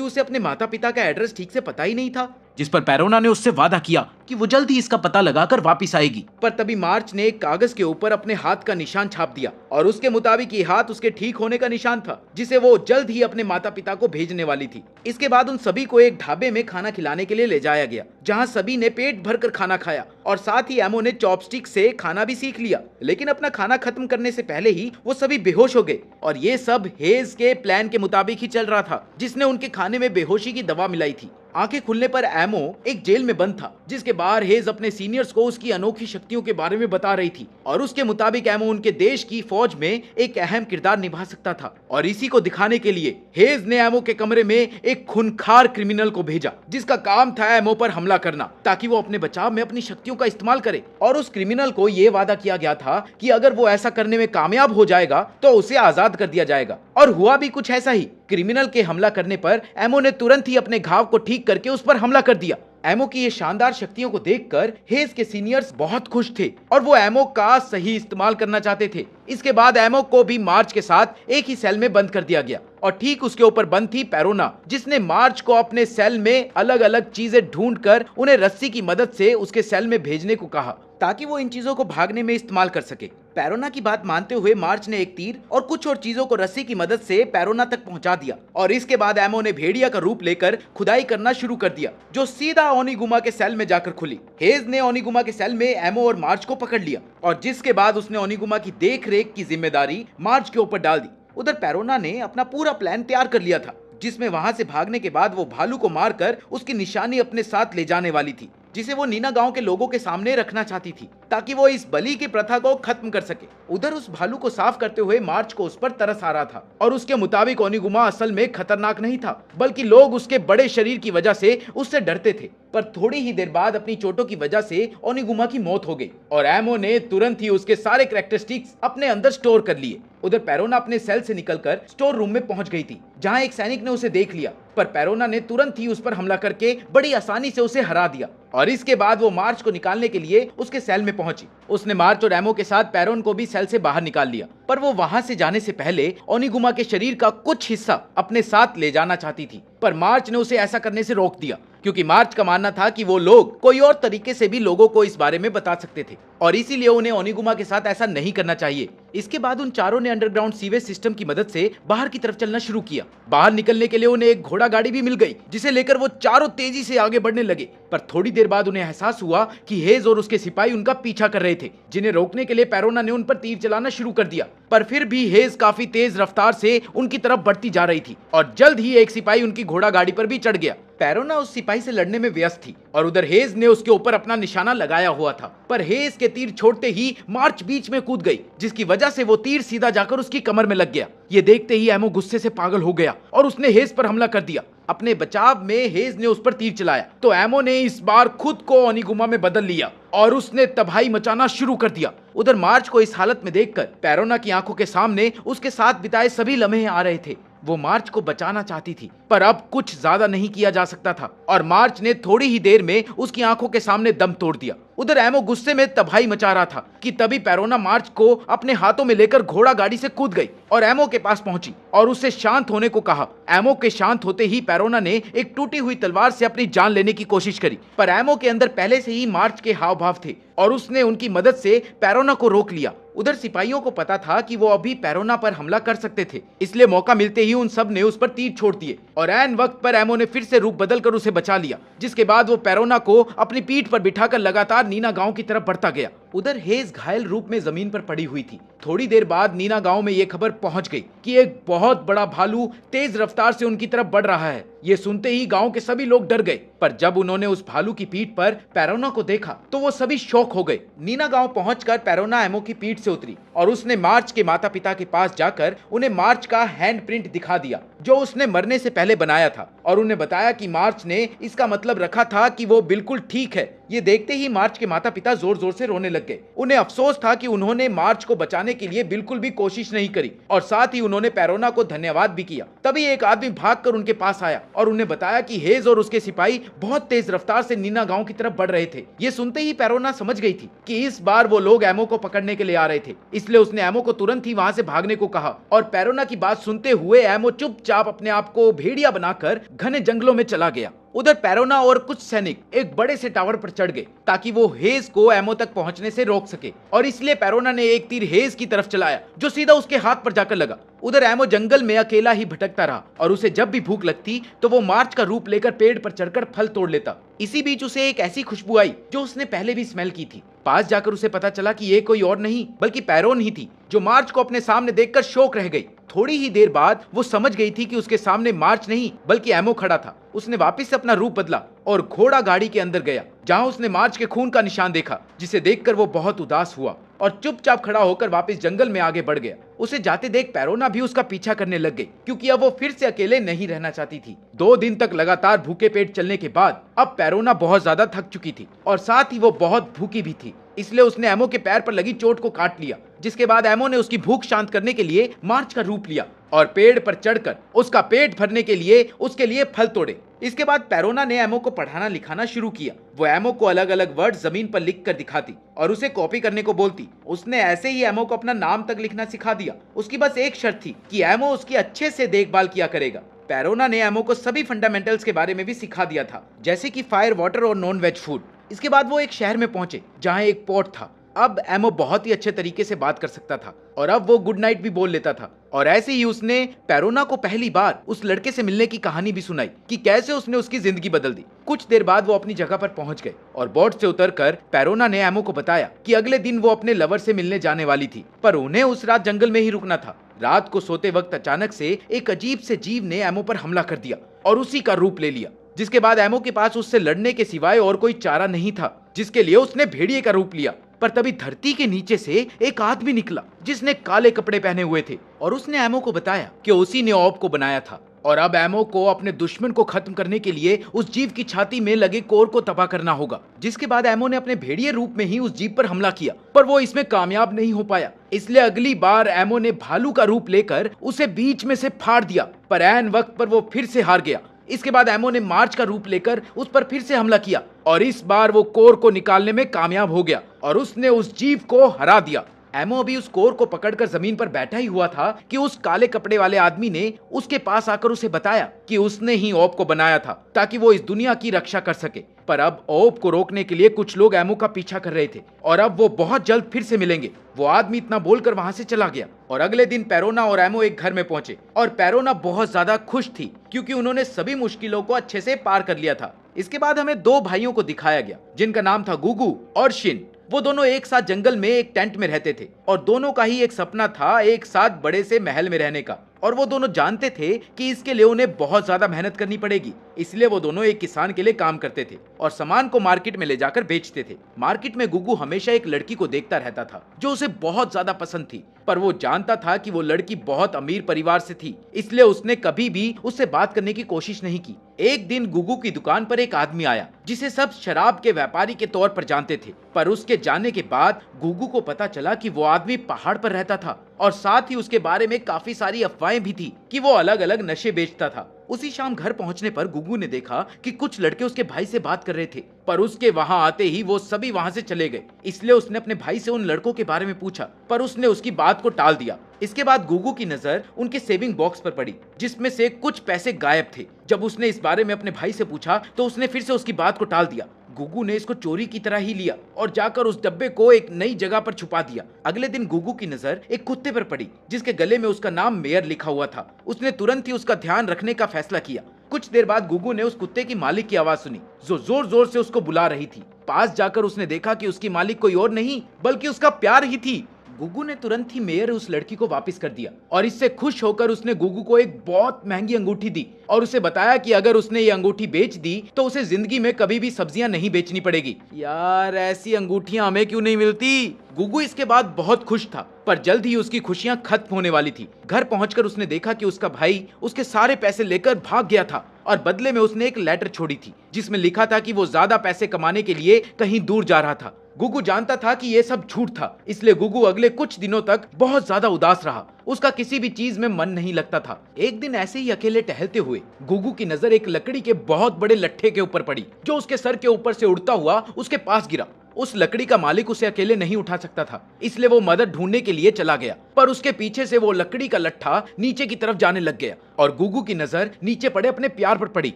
उसे अपने माता पिता का एड्रेस ठीक से पता ही नहीं था। जिस पर पेरोना ने उससे वादा किया कि वो जल्द ही इसका पता लगाकर वापस आएगी। पर तभी मार्च ने एक कागज के ऊपर अपने हाथ का निशान छाप दिया और उसके मुताबिक ये हाथ उसके ठीक होने का निशान था, जिसे वो जल्द ही अपने माता पिता को भेजने वाली थी। इसके बाद उन सभी को एक ढाबे में खाना खिलाने के लिए ले जाया गया, जहां सभी ने पेट भरकर खाना खाया और साथ ही एमो ने चॉपस्टिक से खाना भी सीख लिया। लेकिन अपना खाना खत्म करने से पहले ही वो सभी बेहोश हो गए और ये सब हेज के प्लान के मुताबिक ही चल रहा था, जिसने उनके खाने में बेहोशी की दवा मिलाई थी। आंखें खुलने पर एमो एक जेल में बंद था, जिसके बाहर हेज अपने सीनियर्स को उसकी अनोखी शक्तियों के बारे में बता रही थी और उसके मुताबिक एमो उनके देश की फौज में एक अहम किरदार निभा सकता था। और इसी को दिखाने के लिए हेज ने एमो के कमरे में एक खूंखार क्रिमिनल को भेजा, जिसका काम था एमो पर हमला करना, ताकि वो अपने बचाव में अपनी शक्तियों का इस्तेमाल करे। और उस क्रिमिनल को यह वादा किया गया था कि अगर वो ऐसा करने में कामयाब हो जाएगा तो उसे आजाद कर दिया जाएगा। और हुआ भी कुछ ऐसा ही। क्रिमिनल के हमला करने पर एमो ने तुरंत ही अपने घाव को ठीक करके उस पर हमला कर दिया। एमो की ये शानदार शक्तियों को देखकर हेज के सीनियर्स बहुत खुश थे और वो एमो का सही इस्तेमाल करना चाहते थे। इसके बाद एमो को भी मार्च के साथ एक ही सेल में बंद कर दिया गया और ठीक उसके ऊपर बंद थी पेरोना, जिसने मार्च को अपने सेल में अलग अलग चीजें ढूंढकर उन्हें रस्सी की मदद से उसके सेल में भेजने को कहा, ताकि वो इन चीजों को भागने में इस्तेमाल कर सके। पेरोना की बात मानते हुए मार्च ने एक तीर और कुछ और चीजों को रस्सी की मदद से पेरोना तक पहुंचा दिया और इसके बाद एमो ने भेड़िया का रूप लेकर खुदाई करना शुरू कर दिया, जो सीधा ओनिगुमा के सेल में जाकर खुली। हेज ने ओनिगुमा के सेल में एमो और मार्च को पकड़ लिया और जिसके बाद उसने ओनिगुमा की देखरेख की जिम्मेदारी मार्च के ऊपर डाल दी। उधर पेरोना ने अपना पूरा प्लान तैयार कर लिया था, जिसमें वहां से भागने के बाद वो भालू को मारकर उसकी निशानी अपने साथ ले जाने वाली थी, जिसे वो नीना गांव के लोगों के सामने रखना चाहती थी, ताकि वो इस बलि की प्रथा को खत्म कर सके। उधर उस भालू को साफ करते हुए मार्च को उस पर तरस आ रहा था और उसके मुताबिक ओनिगुमा असल में खतरनाक नहीं था, बल्कि लोग उसके बड़े शरीर की वजह से उससे डरते थे। पर थोड़ी ही देर बाद अपनी चोटों की वजह से ओनिगुमा की मौत हो गई और एमो ने तुरंत ही उसके सारे कैरेक्टरिस्टिक्स अपने अंदर स्टोर कर लिए। उधर पेरोना अपने सेल से निकलकर स्टोर रूम में पहुंच गई थी, जहां एक सैनिक ने उसे देख लिया, पर पेरोना ने तुरंत ही उस पर हमला करके बड़ी आसानी से उसे हरा दिया और इसके बाद वो मार्च को निकालने के लिए उसके सेल में पहुंची। उसने मार्च और एमो के साथ पेरोन को भी सेल से बाहर निकाल लिया, पर वो वहां से जाने से पहले ओनिगुमा के शरीर का कुछ हिस्सा अपने साथ ले जाना चाहती थी, पर मार्च ने उसे ऐसा करने से रोक दिया, क्योंकि मार्च का मानना था कि वो लोग कोई और तरीके से भी लोगों को इस बारे में बता सकते थे और इसीलिए उन्हें ओनिगुमा के साथ ऐसा नहीं करना चाहिए। इसके बाद उन चारों ने अंडरग्राउंड सीवेज सिस्टम की मदद से बाहर की तरफ चलना शुरू किया। बाहर निकलने के लिए उन्हें एक घोड़ा गाड़ी भी मिल गई, जिसे लेकर वो चारों तेजी से आगे बढ़ने लगे। पर थोड़ी देर बाद उन्हें एहसास हुआ कि हेज और उसके सिपाही उनका पीछा कर रहे थे, जिन्हें रोकने के लिए पेरोना ने उन पर तीर चलाना शुरू कर दिया। पर फिर भी हेज काफी तेज रफ्तार से उनकी तरफ बढ़ती जा रही थी और जल्द ही एक सिपाही उनकी घोड़ा गाड़ी पर भी चढ़ गया। पेरोना उस सिपाही से लड़ने में व्यस्त थी और उधर हेज ने उसके ऊपर अपना निशाना लगाया हुआ था, पर हेज के तीर छोड़ते ही मार्च बीच में कूद गई, जिसकी वजह से वो तीर सीधा जाकर उसकी कमर में लग गया। ये देखते ही एमो गुस्से से पागल हो गया और उसने हेज पर हमला कर दिया। अपने बचाव में हेज ने उस पर तीर चलाया तो एमो ने इस बार खुद को ओनिगुमा में बदल लिया और उसने तबाही मचाना शुरू कर दिया। उधर मार्च को इस हालत में देखकर पेरोना की आंखों के सामने उसके साथ बिताए सभी लम्हे आ रहे थे। वो मार्च को बचाना चाहती थी, पर अब कुछ ज्यादा नहीं किया जा सकता था और मार्च ने थोड़ी ही देर में उसकी आंखों के सामने दम तोड़ दिया। उधर एमो गुस्से में तबाही मचा रहा था कि तभी पेरोना मार्च को अपने हाथों में लेकर घोड़ा गाड़ी से कूद गई और एमो के पास पहुंची और उससे शांत होने को कहा। एमो के शांत होते ही पेरोना ने एक टूटी हुई तलवार से अपनी जान लेने की कोशिश करी, पर एमो के अंदर पहले से ही मार्च के हाव भाव थे और उसने उनकी मदद से पेरोना को रोक लिया। उधर सिपाहियों को पता था कि वो अभी पेरोना पर हमला कर सकते थे, इसलिए मौका मिलते ही उन सब ने उस पर तीर छोड़ दिए और ऐन वक्त पर एमो ने फिर से रूप बदल कर उसे बचा लिया, जिसके बाद वो पेरोना को अपनी पीठ पर बिठाकर लगातार नीना गांव की तरफ बढ़ता गया। उधर हेज घायल रूप में जमीन पर पड़ी हुई थी। थोड़ी देर बाद नीना गांव में यह खबर पहुंच गई कि एक बहुत बड़ा भालू तेज रफ्तार से उनकी तरफ बढ़ रहा है। ये सुनते ही गांव के सभी लोग डर गए, पर जब उन्होंने उस भालू की पीठ पर पैरोना को देखा तो वो सभी शॉक हो गए। नीना गांव पहुंचकर पैरोना एमो की पीठ से उतरी और उसने मार्च के माता पिता के पास जाकर उन्हें मार्च का हैंड प्रिंट दिखा दिया जो उसने मरने से पहले बनाया था, और उन्हें बताया कि मार्च ने इसका मतलब रखा था कि वो बिल्कुल ठीक है। ये देखते ही मार्च के माता पिता जोर जोर से रोने लग गए। उन्हें अफसोस था कि उन्होंने मार्च को बचाने के लिए बिल्कुल भी कोशिश नहीं करी, और साथ ही उन्होंने पैरोना को धन्यवाद भी किया। तभी एक आदमी भागकर उनके पास आया और उन्हें बताया कि हेज और उसके सिपाही बहुत तेज रफ्तार से नीना गांव की तरफ बढ़ रहे थे। ये सुनते ही पैरोना समझ गई थी कि इस बार वो लोग एमो को पकड़ने के लिए आ रहे थे, इसलिए उसने एमो को तुरंत ही वहां से भागने को कहा। और पैरोना की बात सुनते हुए एमो चुपचाप अपने आप को भेड़िया बनाकर घने जंगलों में चला गया। उधर पैरोना और कुछ सैनिक एक बड़े से टावर पर चढ़ गए ताकि वो हेज को एमो तक पहुंचने से रोक सके, और इसलिए पैरोना ने एक तीर हेज की तरफ चलाया जो सीधा उसके हाथ पर जाकर लगा। उधर एमो जंगल में अकेला ही भटकता रहा और उसे जब भी भूख लगती तो वो मार्च का रूप लेकर पेड़ पर चढ़कर फल तोड़ लेता। इसी बीच उसे एक ऐसी खुशबू आई जो उसने पहले भी स्मेल की थी। पास जाकर उसे पता चला कि ये कोई और नहीं बल्कि पैरोन ही थी, जो मार्च को अपने सामने देखकर शौक रह गई। थोड़ी ही देर बाद वो समझ गई थी कि उसके सामने मार्च नहीं बल्कि एमो खड़ा था। उसने वापस से अपना रूप बदला और घोड़ा गाड़ी के अंदर गया, जहां उसने मार्च के खून का निशान देखा, जिसे देखकर वो बहुत उदास हुआ और चुपचाप खड़ा होकर वापस जंगल में आगे बढ़ गया। उसे जाते देख पैरोना भी उसका पीछा करने लग गई, क्योंकि अब वो फिर से अकेले नहीं रहना चाहती थी। 2 दिन तक लगातार भूखे पेट चलने के बाद अब पैरोना बहुत ज्यादा थक चुकी थी और साथ ही वो बहुत भूखी भी थी, इसलिए उसने एमो के पैर पर लगी चोट को काट लिया। जिसके बाद एमो ने उसकी भूख शांत करने के लिए मार्च का रूप लिया और पेड़ पर चढ़कर उसका पेट भरने के लिए उसके लिए फल तोड़े। इसके बाद पैरोना ने एमो को पढ़ाना लिखाना शुरू किया। वो एमो को अलग अलग वर्ड जमीन पर लिख कर दिखाती और उसे कॉपी करने को बोलती। उसने ऐसे ही एमो को अपना नाम तक लिखना सिखा दिया। उसकी बस एक शर्त थी कि एमो उसकी अच्छे से देखभाल किया करेगा। पैरोना ने एमो को सभी फंडामेंटल्स के बारे में भी सिखा दिया था, जैसे कि फायर, वाटर और नॉन वेज फूड। इसके बाद वो एक शहर में पहुंचे जहां एक पोर्ट था। अब एमो बहुत ही अच्छे तरीके से बात कर सकता था और अब वो गुड नाइट भी बोल लेता था। और ऐसे ही उसने पैरोना को पहली बार उस लड़के से मिलने की कहानी भी सुनाई कि कैसे उसने उसकी जिंदगी बदल दी। कुछ देर बाद वो अपनी जगह पर पहुंच गए और बोट से उतरकर पैरोना ने एमो को बताया कि अगले दिन वो अपने लवर से मिलने जाने वाली थी, पर उन्हें उस रात जंगल में ही रुकना था। रात को सोते वक्त अचानक से एक अजीब से जीव ने एमो पर हमला कर दिया और उसी का रूप ले लिया, जिसके बाद एमो के पास उससे लड़ने के सिवाय और कोई चारा नहीं था, जिसके लिए उसने भेड़िए का रूप लिया। पर तभी धरती के नीचे से एक आदमी निकला जिसने काले कपड़े पहने हुए थे और उसने एमो को बताया कि उसी ने ऑब को बनाया था और अब एमो को अपने दुश्मन को खत्म करने के लिए उस जीव की छाती में लगे कोर को तबाह करना होगा। जिसके बाद एमो ने अपने भेड़िए रूप में ही उस जीव पर हमला किया, पर वो इसमें कामयाब नहीं हो पाया। इसलिए अगली बार एमो ने भालू का रूप लेकर उसे बीच में से फाड़ दिया, पर ऐन वक्त पर वो फिर से हार गया। इसके बाद एमो ने मार्च का रूप लेकर उस पर फिर से हमला किया और इस बार वो कोर को निकालने में कामयाब हो गया और उसने उस जीव को हरा दिया। एमो अभी उस कोर को पकड़कर जमीन पर बैठा ही हुआ था कि उस काले कपड़े वाले आदमी ने उसके पास आकर उसे बताया कि उसने ही ओब को बनाया था ताकि वो इस दुनिया की रक्षा कर सके। पर अब ओब को रोकने के लिए कुछ लोग एमो का पीछा कर रहे थे और अब वो बहुत जल्द फिर से मिलेंगे। वो आदमी इतना बोलकर वहां से चला गया और अगले दिन पैरोना और एमो एक घर में पहुंचे और पैरोना बहुत ज्यादा खुश थी क्योंकि उन्होंने सभी मुश्किलों को अच्छे से पार कर लिया था। इसके बाद हमें 2 भाइयों को दिखाया गया जिनका नाम था गुगू और शिन। वो दोनों एक साथ जंगल में एक टेंट में रहते थे और दोनों का ही एक सपना था एक साथ बड़े से महल में रहने का, और वो दोनों जानते थे कि इसके लिए उन्हें बहुत ज्यादा मेहनत करनी पड़ेगी। इसलिए वो दोनों एक किसान के लिए काम करते थे और सामान को मार्केट में ले जाकर बेचते थे। मार्केट में गुगू हमेशा एक लड़की को देखता रहता था जो उसे बहुत ज्यादा पसंद थी, पर वो जानता था कि वो लड़की बहुत अमीर परिवार से थी, इसलिए उसने कभी भी उससे बात करने की कोशिश नहीं की। एक दिन गुगू की दुकान पर एक आदमी आया जिसे सब शराब के व्यापारी के तौर पर जानते थे, पर उसके जाने के बाद गुगू को पता चला कि वो आदमी पहाड़ पर रहता था और साथ ही उसके बारे में काफी सारी अफवाहें भी थी कि वो अलग अलग नशे बेचता था। उसी शाम घर पहुंचने पर गुगू ने देखा कि कुछ लड़के उसके भाई से बात कर रहे थे, पर उसके वहां आते ही वो सभी वहां से चले गए। इसलिए उसने अपने भाई से उन लड़कों के बारे में पूछा, पर उसने उसकी बात को टाल दिया। इसके बाद गुगू की नजर उनके सेविंग बॉक्स पर पड़ी जिसमें से कुछ पैसे गायब थे। जब उसने इस बारे में अपने भाई से पूछा तो उसने फिर से उसकी बात को टाल दिया। गुगू ने इसको चोरी की तरह ही लिया और जाकर उस डब्बे को एक नई जगह पर छुपा दिया। अगले दिन गुगू की नजर एक कुत्ते पर पड़ी जिसके गले में उसका नाम मेयर लिखा हुआ था। उसने तुरंत ही उसका ध्यान रखने का फैसला किया कुछ देर बाद गुगू ने उस कुत्ते की मालिक की आवाज सुनी जो जोर जोर से उसको बुला रही थी। पास जाकर उसने देखा कि उसकी मालिक कोई और नहीं बल्कि उसका प्यार ही थी। गुगू ने तुरंत ही मेयर उस लड़की को वापस कर दिया और इससे खुश होकर उसने गुगू को एक बहुत महंगी अंगूठी दी और उसे बताया कि अगर उसने ये अंगूठी बेच दी तो उसे जिंदगी में कभी भी सब्जियां नहीं बेचनी पड़ेगी। यार ऐसी अंगूठियां हमें क्यों नहीं मिलती। गुगू इसके बाद बहुत खुश था, पर जल्द ही उसकी खुशियां खत्म होने वाली थी। घर पहुंचकर उसने देखा कि उसका भाई उसके सारे पैसे लेकर भाग गया था और बदले में उसने एक लेटर छोड़ी थी जिसमें लिखा था कि वो ज्यादा पैसे कमाने के लिए कहीं दूर जा रहा था। गुगू जानता था कि ये सब झूठ था, इसलिए गुगू अगले कुछ दिनों तक बहुत ज्यादा उदास रहा। उसका किसी भी चीज में मन नहीं लगता था। एक दिन ऐसे ही अकेले टहलते हुए गुगू की नजर एक लकड़ी के बहुत बड़े लट्ठे के ऊपर पड़ी जो उसके सर के ऊपर से उड़ता हुआ उसके पास गिरा। उस लकड़ी का मालिक उसे अकेले नहीं उठा सकता था, इसलिए वो मदद ढूंढने के लिए चला गया, पर उसके पीछे से वो लकड़ी का लट्ठा नीचे की तरफ जाने लग गया और गुगू की नजर नीचे पड़े अपने प्यार पर पड़ी,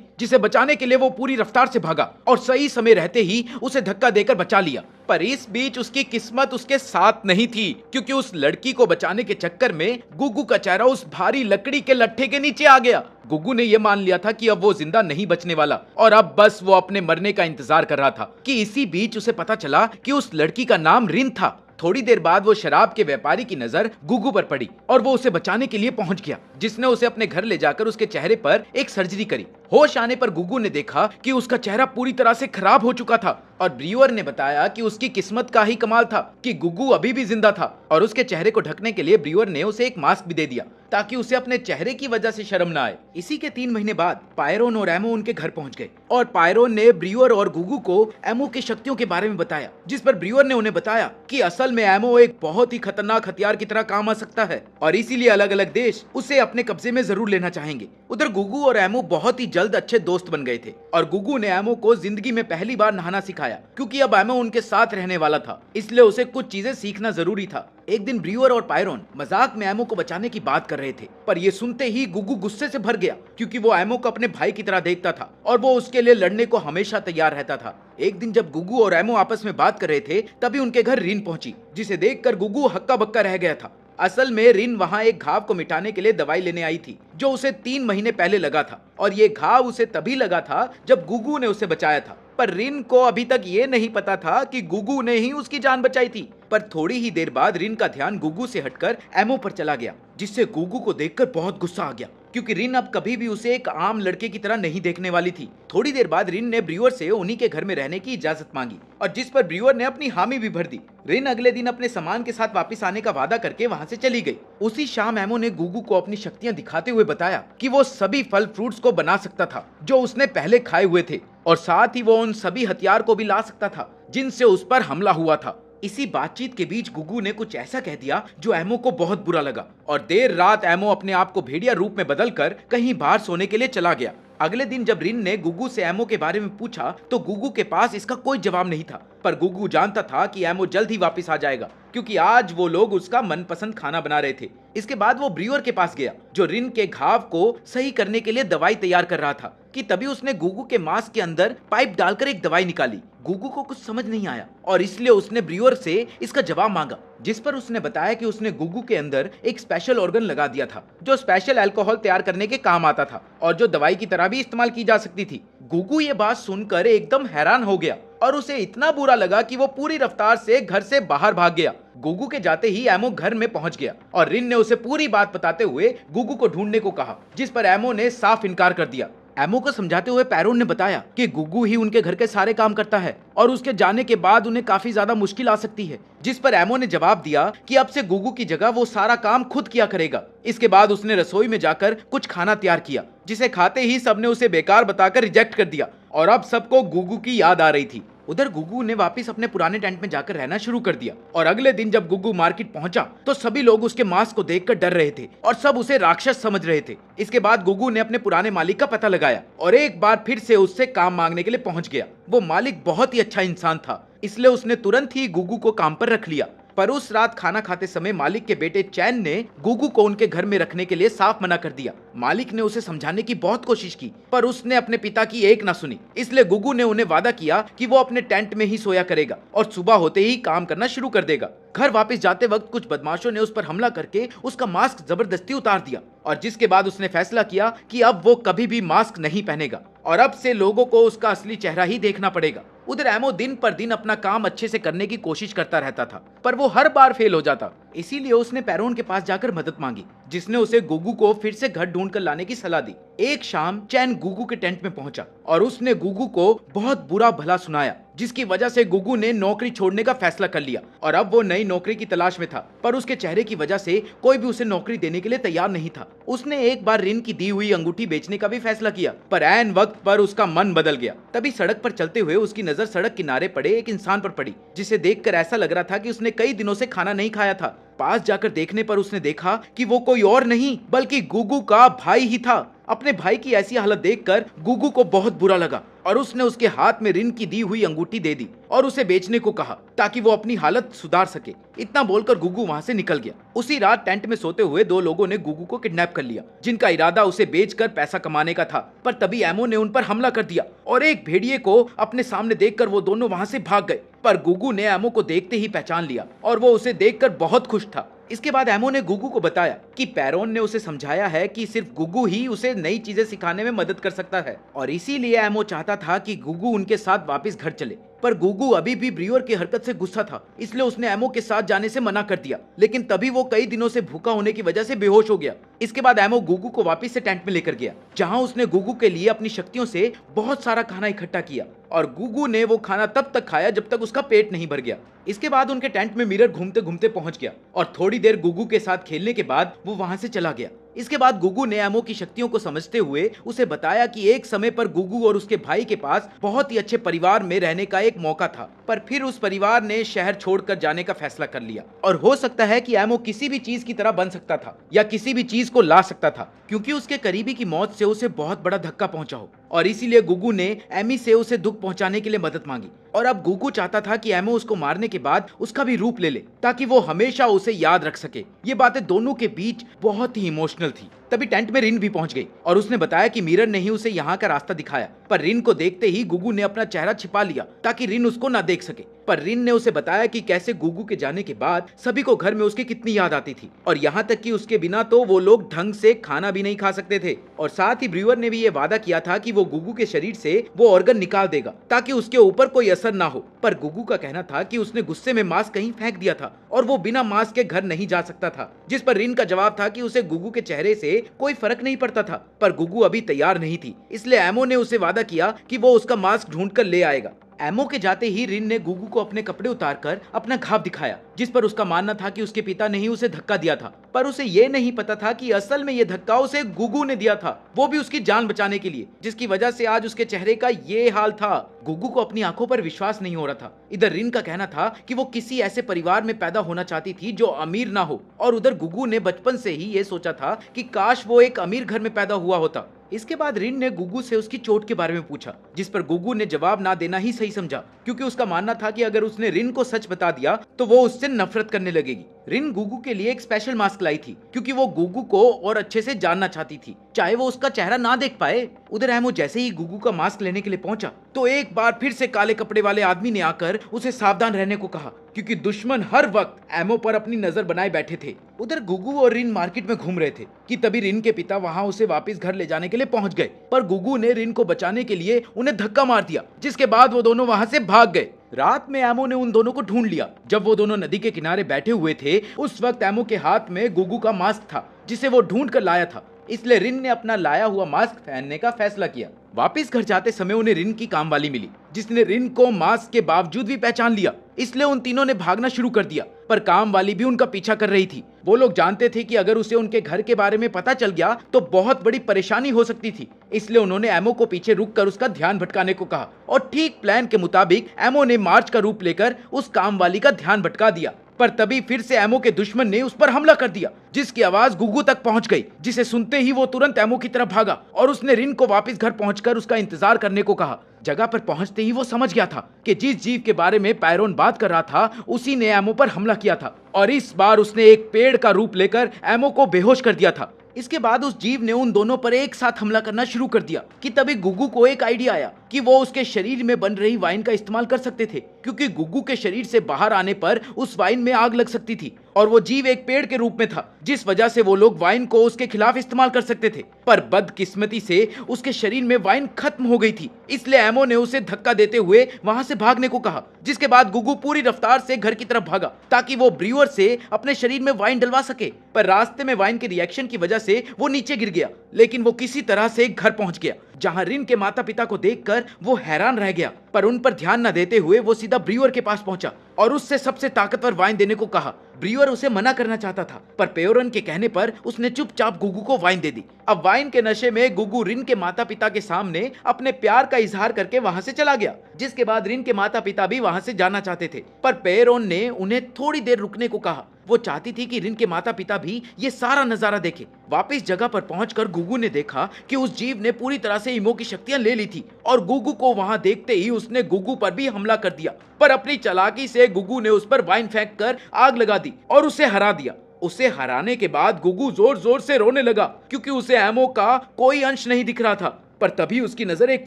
जिसे बचाने के लिए वो पूरी रफ्तार से भागा और सही समय रहते ही उसे धक्का देकर बचा लिया। पर इस बीच उसकी किस्मत उसके साथ नहीं थी, क्योंकि उस लड़की को बचाने के चक्कर में गुगू का चेहरा उस भारी लकड़ी के लट्ठे के नीचे आ गया। गुगू ने यह मान लिया था कि अब वो जिंदा नहीं बचने वाला और अब बस वो अपने मरने का इंतजार कर रहा था कि इसी बीच उसे पता चला कि उस लड़की का नाम रिन था। थोड़ी देर बाद वो शराब के व्यापारी की नजर गुगू पर पड़ी और वो उसे बचाने के लिए पहुंच गया, जिसने उसे अपने घर ले जाकर उसके चेहरे पर एक सर्जरी करी। होश आने पर गुगू ने देखा कि उसका चेहरा पूरी तरह से खराब हो चुका था और ब्रीवर ने बताया कि उसकी किस्मत का ही कमाल था कि गुगू अभी भी जिंदा था और उसके चेहरे को ढकने के लिए ब्रीवर ने उसे एक मास्क भी दे दिया ताकि उसे अपने चेहरे की वजह से शर्म न आए। इसी के 3 महीने बाद पायरोन और एमो उनके घर पहुंच गए और पायरोन ने ब्रीवर और गुगू को एमो की शक्तियों के बारे में बताया, जिस पर ब्रीवर ने उन्हें बताया कि असल में एमो एक बहुत ही खतरनाक हथियार की तरह काम आ सकता है और इसीलिए अलग अलग देश उसे अपने कब्जे में जरूर लेना चाहेंगे। उधर गुगू और एमो बहुत ही जल्द अच्छे दोस्त बन गए थे और गुगू ने एमो को जिंदगी में पहली बार नहाना सिखाया, क्योंकि अब एमो उनके साथ रहने वाला था, इसलिए उसे कुछ चीजें सीखना जरूरी था। एक दिन ब्रीवर और पायरोन मजाक में एमो को बचाने की बात कर रहे थे, पर यह सुनते ही गुगू गुस्से से भर गया, क्योंकि वो एमो को अपने भाई की तरह देखता था और वो उसके लिए लड़ने को हमेशा तैयार रहता था। एक दिन जब गुगू और एमो आपस में बात कर रहे थे तभी उनके घर रिन पहुंची, जिसे देखकर गुगू हक्का बक्का रह गया था। असल में रिन वहां एक घाव को मिटाने के लिए दवाई लेने आई थी जो उसे 3 महीने पहले लगा था और ये घाव उसे तभी लगा था जब गुगू ने उसे बचाया था। पर रिन को अभी तक ये नहीं पता था कि गुगू ने ही उसकी जान बचाई थी। पर थोड़ी ही देर बाद रिन का ध्यान गुगू से हटकर एमो पर चला गया, जिससे गुगू को देखकर बहुत गुस्सा आ गया, क्योंकि रिन अब कभी भी उसे एक आम लड़के की तरह नहीं देखने वाली थी। थोड़ी देर बाद रिन ने ब्रीवर से उन्हीं के घर में रहने की इजाजत मांगी और जिस पर ब्रीवर ने अपनी हामी भी भर दी। रिन अगले दिन अपने सामान के साथ वापस आने का वादा करके वहां से चली गई। उसी शाम एमो ने गुगू को अपनी शक्तियां दिखाते हुए बताया कि वो सभी फल फ्रूट्स को बना सकता था जो उसने पहले खाए हुए थे और साथ ही वो उन सभी हथियार को भी ला सकता था जिनसे उस पर हमला हुआ था। इसी बातचीत के बीच गुगू ने कुछ ऐसा कह दिया जो एमो को बहुत बुरा लगा और देर रात एमो अपने आप को भेड़िया रूप में बदलकर कहीं बाहर सोने के लिए चला गया। अगले दिन जब रिन ने गुगू से एमो के बारे में पूछा तो गुगू के पास इसका कोई जवाब नहीं था, पर गुगू जानता था कि एमो जल्द ही वापस आ जाएगा, क्योंकि आज वो लोग उसका मनपसंद खाना बना रहे थे। इसके बाद वो ब्रीवर के पास गया जो रिन के घाव को सही करने के लिए दवाई तैयार कर रहा था कि तभी उसने गुगू के मांस के अंदर पाइप डालकर एक दवाई निकाली। गुगू को कुछ समझ नहीं आया और इसलिए उसने ब्रीवर से इसका जवाब मांगा, जिस पर उसने बताया कि उसने गुगू के अंदर एक स्पेशल ऑर्गन लगा दिया था जो स्पेशल अल्कोहल तैयार करने के काम आता था और जो दवाई की तरह भी इस्तेमाल की जा सकती थी। गुगू ये बात सुनकर एकदम हैरान हो गया और उसे इतना बुरा लगा कि वो पूरी रफ्तार से घर से बाहर भाग गया। गुगू के जाते ही एमो घर में पहुंच गया और रिन ने उसे पूरी बात बताते हुए गुगू को ढूंढने को कहा, जिस पर एमो ने साफ इनकार कर दिया। एमो को समझाते हुए पैरोन ने बताया कि गुगू ही उनके घर के सारे काम करता है और उसके जाने के बाद उन्हें काफी ज्यादा मुश्किल आ सकती है, जिस पर एमो ने जवाब दिया कि अब से गुगू की जगह वो सारा काम खुद किया करेगा। इसके बाद उसने रसोई में जाकर कुछ खाना तैयार किया, जिसे खाते ही सबने उसे बेकार बताकर रिजेक्ट कर दिया और अब सबको गुगू की याद आ रही थी। उधर गुगू ने वापस अपने पुराने टेंट में जाकर रहना शुरू कर दिया और अगले दिन जब गुगू मार्केट पहुंचा तो सभी लोग उसके मांस को देखकर डर रहे थे और सब उसे राक्षस समझ रहे थे। इसके बाद गुगू ने अपने पुराने मालिक का पता लगाया और एक बार फिर से उससे काम मांगने के लिए पहुंच गया। वो मालिक बहुत ही अच्छा इंसान था, इसलिए उसने तुरंत ही गुगू को काम पर रख लिया पर उस रात खाना खाते समय मालिक के बेटे चैन ने गुगू को उनके घर में रखने के लिए साफ मना कर दिया। मालिक ने उसे समझाने की बहुत कोशिश की, पर उसने अपने पिता की एक ना सुनी। इसलिए गुगू ने उन्हें वादा किया कि वो अपने टेंट में ही सोया करेगा और सुबह होते ही काम करना शुरू कर देगा। घर वापस जाते वक्त कुछ बदमाशों ने उस पर हमला करके उसका मास्क जबरदस्ती उतार दिया, और जिसके बाद उसने फैसला किया कि अब वो कभी भी मास्क नहीं पहनेगा और अब से लोगों को उसका असली चेहरा ही देखना पड़ेगा। उधर एमो दिन पर दिन अपना काम अच्छे से करने की कोशिश करता रहता था, पर वो हर बार फेल हो जाता। इसीलिए उसने पैरोन के पास जाकर मदद मांगी, जिसने उसे गुगू को फिर से घर ढूंढ कर लाने की सलाह दी। एक शाम चैन गुगू के टेंट में पहुंचा और उसने गुगू को बहुत बुरा भला सुनाया, जिसकी वजह से गुगू ने नौकरी छोड़ने का फैसला कर लिया और अब वो नई नौकरी की तलाश में था। पर उसके चेहरे की वजह से कोई भी उसे नौकरी देने के लिए तैयार नहीं था। उसने एक बार रिन की दी हुई अंगूठी बेचने का भी फैसला किया, पर ऐन वक्त पर उसका मन बदल गया। तभी सड़क पर चलते हुए उसकी नजर सड़क किनारे पड़े एक इंसान पर पड़ी, जिसे देखकर ऐसा लग रहा था कि उसने कई दिनों से खाना नहीं खाया था। पास जाकर देखने पर उसने देखा कि वो कोई और नहीं बल्कि गुगू का भाई ही था। अपने भाई की ऐसी हालत देखकर गुगू को बहुत बुरा लगा और उसने उसके हाथ में रिन की दी हुई अंगूठी दे दी और उसे बेचने को कहा ताकि वो अपनी हालत सुधार सके। इतना बोलकर गुगू वहां से निकल गया। उसी रात टेंट में सोते हुए दो लोगों ने गुगू को किडनैप कर लिया, जिनका इरादा उसे बेचकर पैसा कमाने का था। पर तभी एमो ने उन पर हमला कर दिया और एक भेड़िए को अपने सामने देखकर वो दोनों वहां से भाग गए। पर गुगू ने एमो को देखते ही पहचान लिया और वो उसे देखकर बहुत खुश था। इसके बाद एमो ने गुगू को बताया कि पैरोन ने उसे समझाया है कि सिर्फ गुगू ही उसे नई चीजें सिखाने में मदद कर सकता है, और इसीलिए एमो चाहता था कि गुगू उनके साथ वापस घर चले। पर गुगू अभी भी ब्रीवर की हरकत से गुस्सा था, इसलिए उसने एमो के साथ जाने से मना कर दिया। लेकिन तभी वो कई दिनों से भूखा होने की वजह से बेहोश हो गया। इसके बाद एमो गुगू को वापस से टेंट में लेकर गया, जहां उसने गुगू के लिए अपनी शक्तियों से बहुत सारा खाना इकट्ठा किया और गुगू ने वो खाना तब तक खाया जब तक उसका पेट नहीं भर गया। इसके बाद उनके टेंट में मिरर घूमते घूमते पहुंच गया और थोड़ी देर गुगू के साथ खेलने के बाद वो वहां से चला गया। इसके बाद गुगू ने एमो की शक्तियों को समझते हुए उसे बताया कि एक समय पर गुगू और उसके भाई के पास बहुत ही अच्छे परिवार में रहने का एक मौका था, पर फिर उस परिवार ने शहर छोड़कर जाने का फैसला कर लिया। और हो सकता है कि एमो किसी भी चीज की तरह बन सकता था या किसी भी चीज को ला सकता था, क्योंकि उसके करीबी की मौत से उसे बहुत बड़ा धक्का पहुंचा हो, और इसीलिए गुगू ने एमी से उसे दुख पहुंचाने के लिए मदद मांगी। और अब गुगू चाहता था कि एमो उसको मारने के बाद उसका भी रूप ले ले, ताकि वो हमेशा उसे याद रख सके। ये बातें दोनों के बीच बहुत ही इमोशनल थी। तभी टेंट में रिन भी पहुंच गई और उसने बताया कि मिरर ने ही उसे यहाँ का रास्ता दिखाया। पर रिन को देखते ही गुगू ने अपना चेहरा छिपा लिया ताकि रिन उसको ना देख सके। पर रिन ने उसे बताया कि कैसे गुगू के जाने के बाद सभी को घर में उसकी कितनी याद आती थी, और यहाँ तक कि उसके बिना तो वो लोग ढंग से खाना भी नहीं खा सकते थे। और साथ ही ब्रीवर ने भी ये वादा किया था कि वो गुगू के शरीर से वो ऑर्गन निकाल देगा ताकि उसके ऊपर कोई असर ना हो। पर गुगू का कहना था कि उसने गुस्से में मास्क कहीं फेंक दिया था और वो बिना मास्क के घर नहीं जा सकता था, जिस पर रिन का जवाब था कि उसे गुगू के चेहरे से कोई फर्क नहीं पड़ता था। पर गुगू अभी तैयार नहीं थी, इसलिए एमो ने उसे वादा किया कि वो उसका मास्क ढूंढ कर ले आएगा। एमो के जाते ही रिन ने गुगू को अपने कपड़े उतारकर अपना घाव दिखाया, जिस पर उसका मानना था कि उसके पिता ने ही उसे धक्का दिया था। पर उसे ये नहीं पता था कि असल में ये धक्का उसे गुगू ने दिया था, वो भी उसकी जान बचाने के लिए, जिसकी वजह से आज उसके चेहरे का ये हाल था। गुगू को अपनी आंखों पर विश्वास नहीं हो रहा था। इधर रिन का कहना था कि वो किसी ऐसे परिवार में पैदा होना चाहती थी जो अमीर ना हो, और उधर गुगू ने बचपन से ही ये सोचा था कि काश वो एक अमीर घर में पैदा हुआ होता। इसके बाद रिन ने गुगू से उसकी चोट के बारे में पूछा, जिस पर गुगू ने जवाब ना देना ही सही समझा, क्योंकि उसका मानना था कि अगर उसने रिन को सच बता दिया तो वो उससे नफरत करने लगेगी। रिन गुगू के लिए एक स्पेशल मास्क लाई थी, क्योंकि वो गुगू को और अच्छे से जानना चाहती थी, चाहे वो उसका चेहरा ना देख पाए। उधर एमो जैसे ही गुगू का मास्क लेने के लिए पहुंचा तो एक बार फिर से काले कपड़े वाले आदमी ने आकर उसे सावधान रहने को कहा, क्योंकि दुश्मन हर वक्त एमो पर अपनी नजर बनाए बैठे थे। उधर गुगू और रिन मार्केट में घूम रहे थे कि तभी रिन के पिता वहां उसे वापस घर ले जाने के लिए पहुंच गए। पर गुगू ने रिन को बचाने के लिए उन्हें धक्का मार दिया, जिसके बाद वो दोनों वहां से भाग गए। रात में एमो ने उन दोनों को ढूंढ लिया। जब वो दोनों नदी के किनारे बैठे हुए थे, उस वक्त एमो के हाथ में गुगू का मास्क था, जिसे वो ढूंढ कर लाया था। इसलिए रिन ने अपना लाया हुआ मास्क पहनने का फैसला किया। वापस घर जाते समय उन्हें रिन की कामवाली मिली, जिसने रिन को मास्क के बावजूद भी पहचान लिया। इसलिए उन तीनों ने भागना शुरू कर दिया, पर कामवाली भी उनका पीछा कर रही थी। वो लोग जानते थे कि अगर उसे उनके घर के बारे में पता चल गया तो बहुत बड़ी परेशानी हो सकती थी। इसलिए उन्होंने एमो को पीछे रुककर उसका ध्यान भटकाने को कहा, और ठीक प्लान के मुताबिक एमो ने मार्च का रूप लेकर उस कामवाली का ध्यान भटका दिया। पर तभी फिर से एमो के दुश्मन ने उस पर हमला कर दिया, जिसकी आवाज गुगू तक पहुंच गई, जिसे सुनते ही वो तुरंत एमो की तरफ भागा और उसने रिन को वापस घर पहुंचकर उसका इंतजार करने को कहा। जगह पर पहुंचते ही वो समझ गया था कि जिस जीव के बारे में पायरोन बात कर रहा था उसी ने एमो पर हमला किया था और इस बार उसने एक पेड़ का रूप लेकर एमो को बेहोश कर दिया था। इसके बाद उस जीव ने उन दोनों पर एक साथ हमला करना शुरू कर दिया कि तभी गुग्गू को एक आइडिया आया कि वो उसके शरीर में बन रही वाइन का इस्तेमाल कर सकते थे, क्योंकि गुग्गू के शरीर से बाहर आने पर उस वाइन में आग लग सकती थी और वो जीव एक पेड़ के रूप में था, जिस वजह से वो लोग वाइन को उसके खिलाफ इस्तेमाल कर सकते थे। पर बदकिस्मती से उसके शरीर में वाइन खत्म हो गई थी, इसलिए एमो ने उसे धक्का देते हुए वहां से भागने को कहा, जिसके बाद गुग्गू पूरी रफ्तार से घर की तरफ भागा ताकि वो ब्रूअर से अपने शरीर में वाइन डलवा सके। पर रास्ते में वाइन के रिएक्शन की वजह से वो नीचे गिर गया, लेकिन वो किसी तरह से घर पहुंच गया, जहां रिन के माता पिता को देखकर वो हैरान रह गया। पर उन पर ध्यान न देते हुए वो सीधा ब्रूअर के पास पहुंचा और उससे सबसे ताकतवर वाइन देने को कहा। ब्रूअर उसे मना करना चाहता था, पर पेयोरन के कहने पर उसने चुपचाप गुग्गू को वाइन दे दी। अब वाइन के नशे में गुग्गू रिन के माता पिता के सामने अपने प्यार का इजहार करके वहां से चला गया, जिसके बाद रिन के माता पिता भी वहां से जाना चाहते थे, पर पेयोरन ने उन्हें थोड़ी देर रुकने को कहा। वो चाहती थी कि रिन के माता पिता भी ये सारा नजारा देखे। वापस जगह पर पहुंचकर गुग्गू ने देखा कि उस जीव ने पूरी तरह से इमो की शक्तियां ले ली थी और गुग्गू को वहां देखते ही उसने गुग्गू पर भी हमला कर दिया। पर अपनी चालाकी से गुग्गू ने उस पर वाइन फेंक कर आग लगा दी और उसे हरा दिया। उसे हराने के बाद गुग्गू जोर जोर से रोने लगा, क्योंकि उसे एमो का कोई अंश नहीं दिख रहा था। पर तभी उसकी नजर एक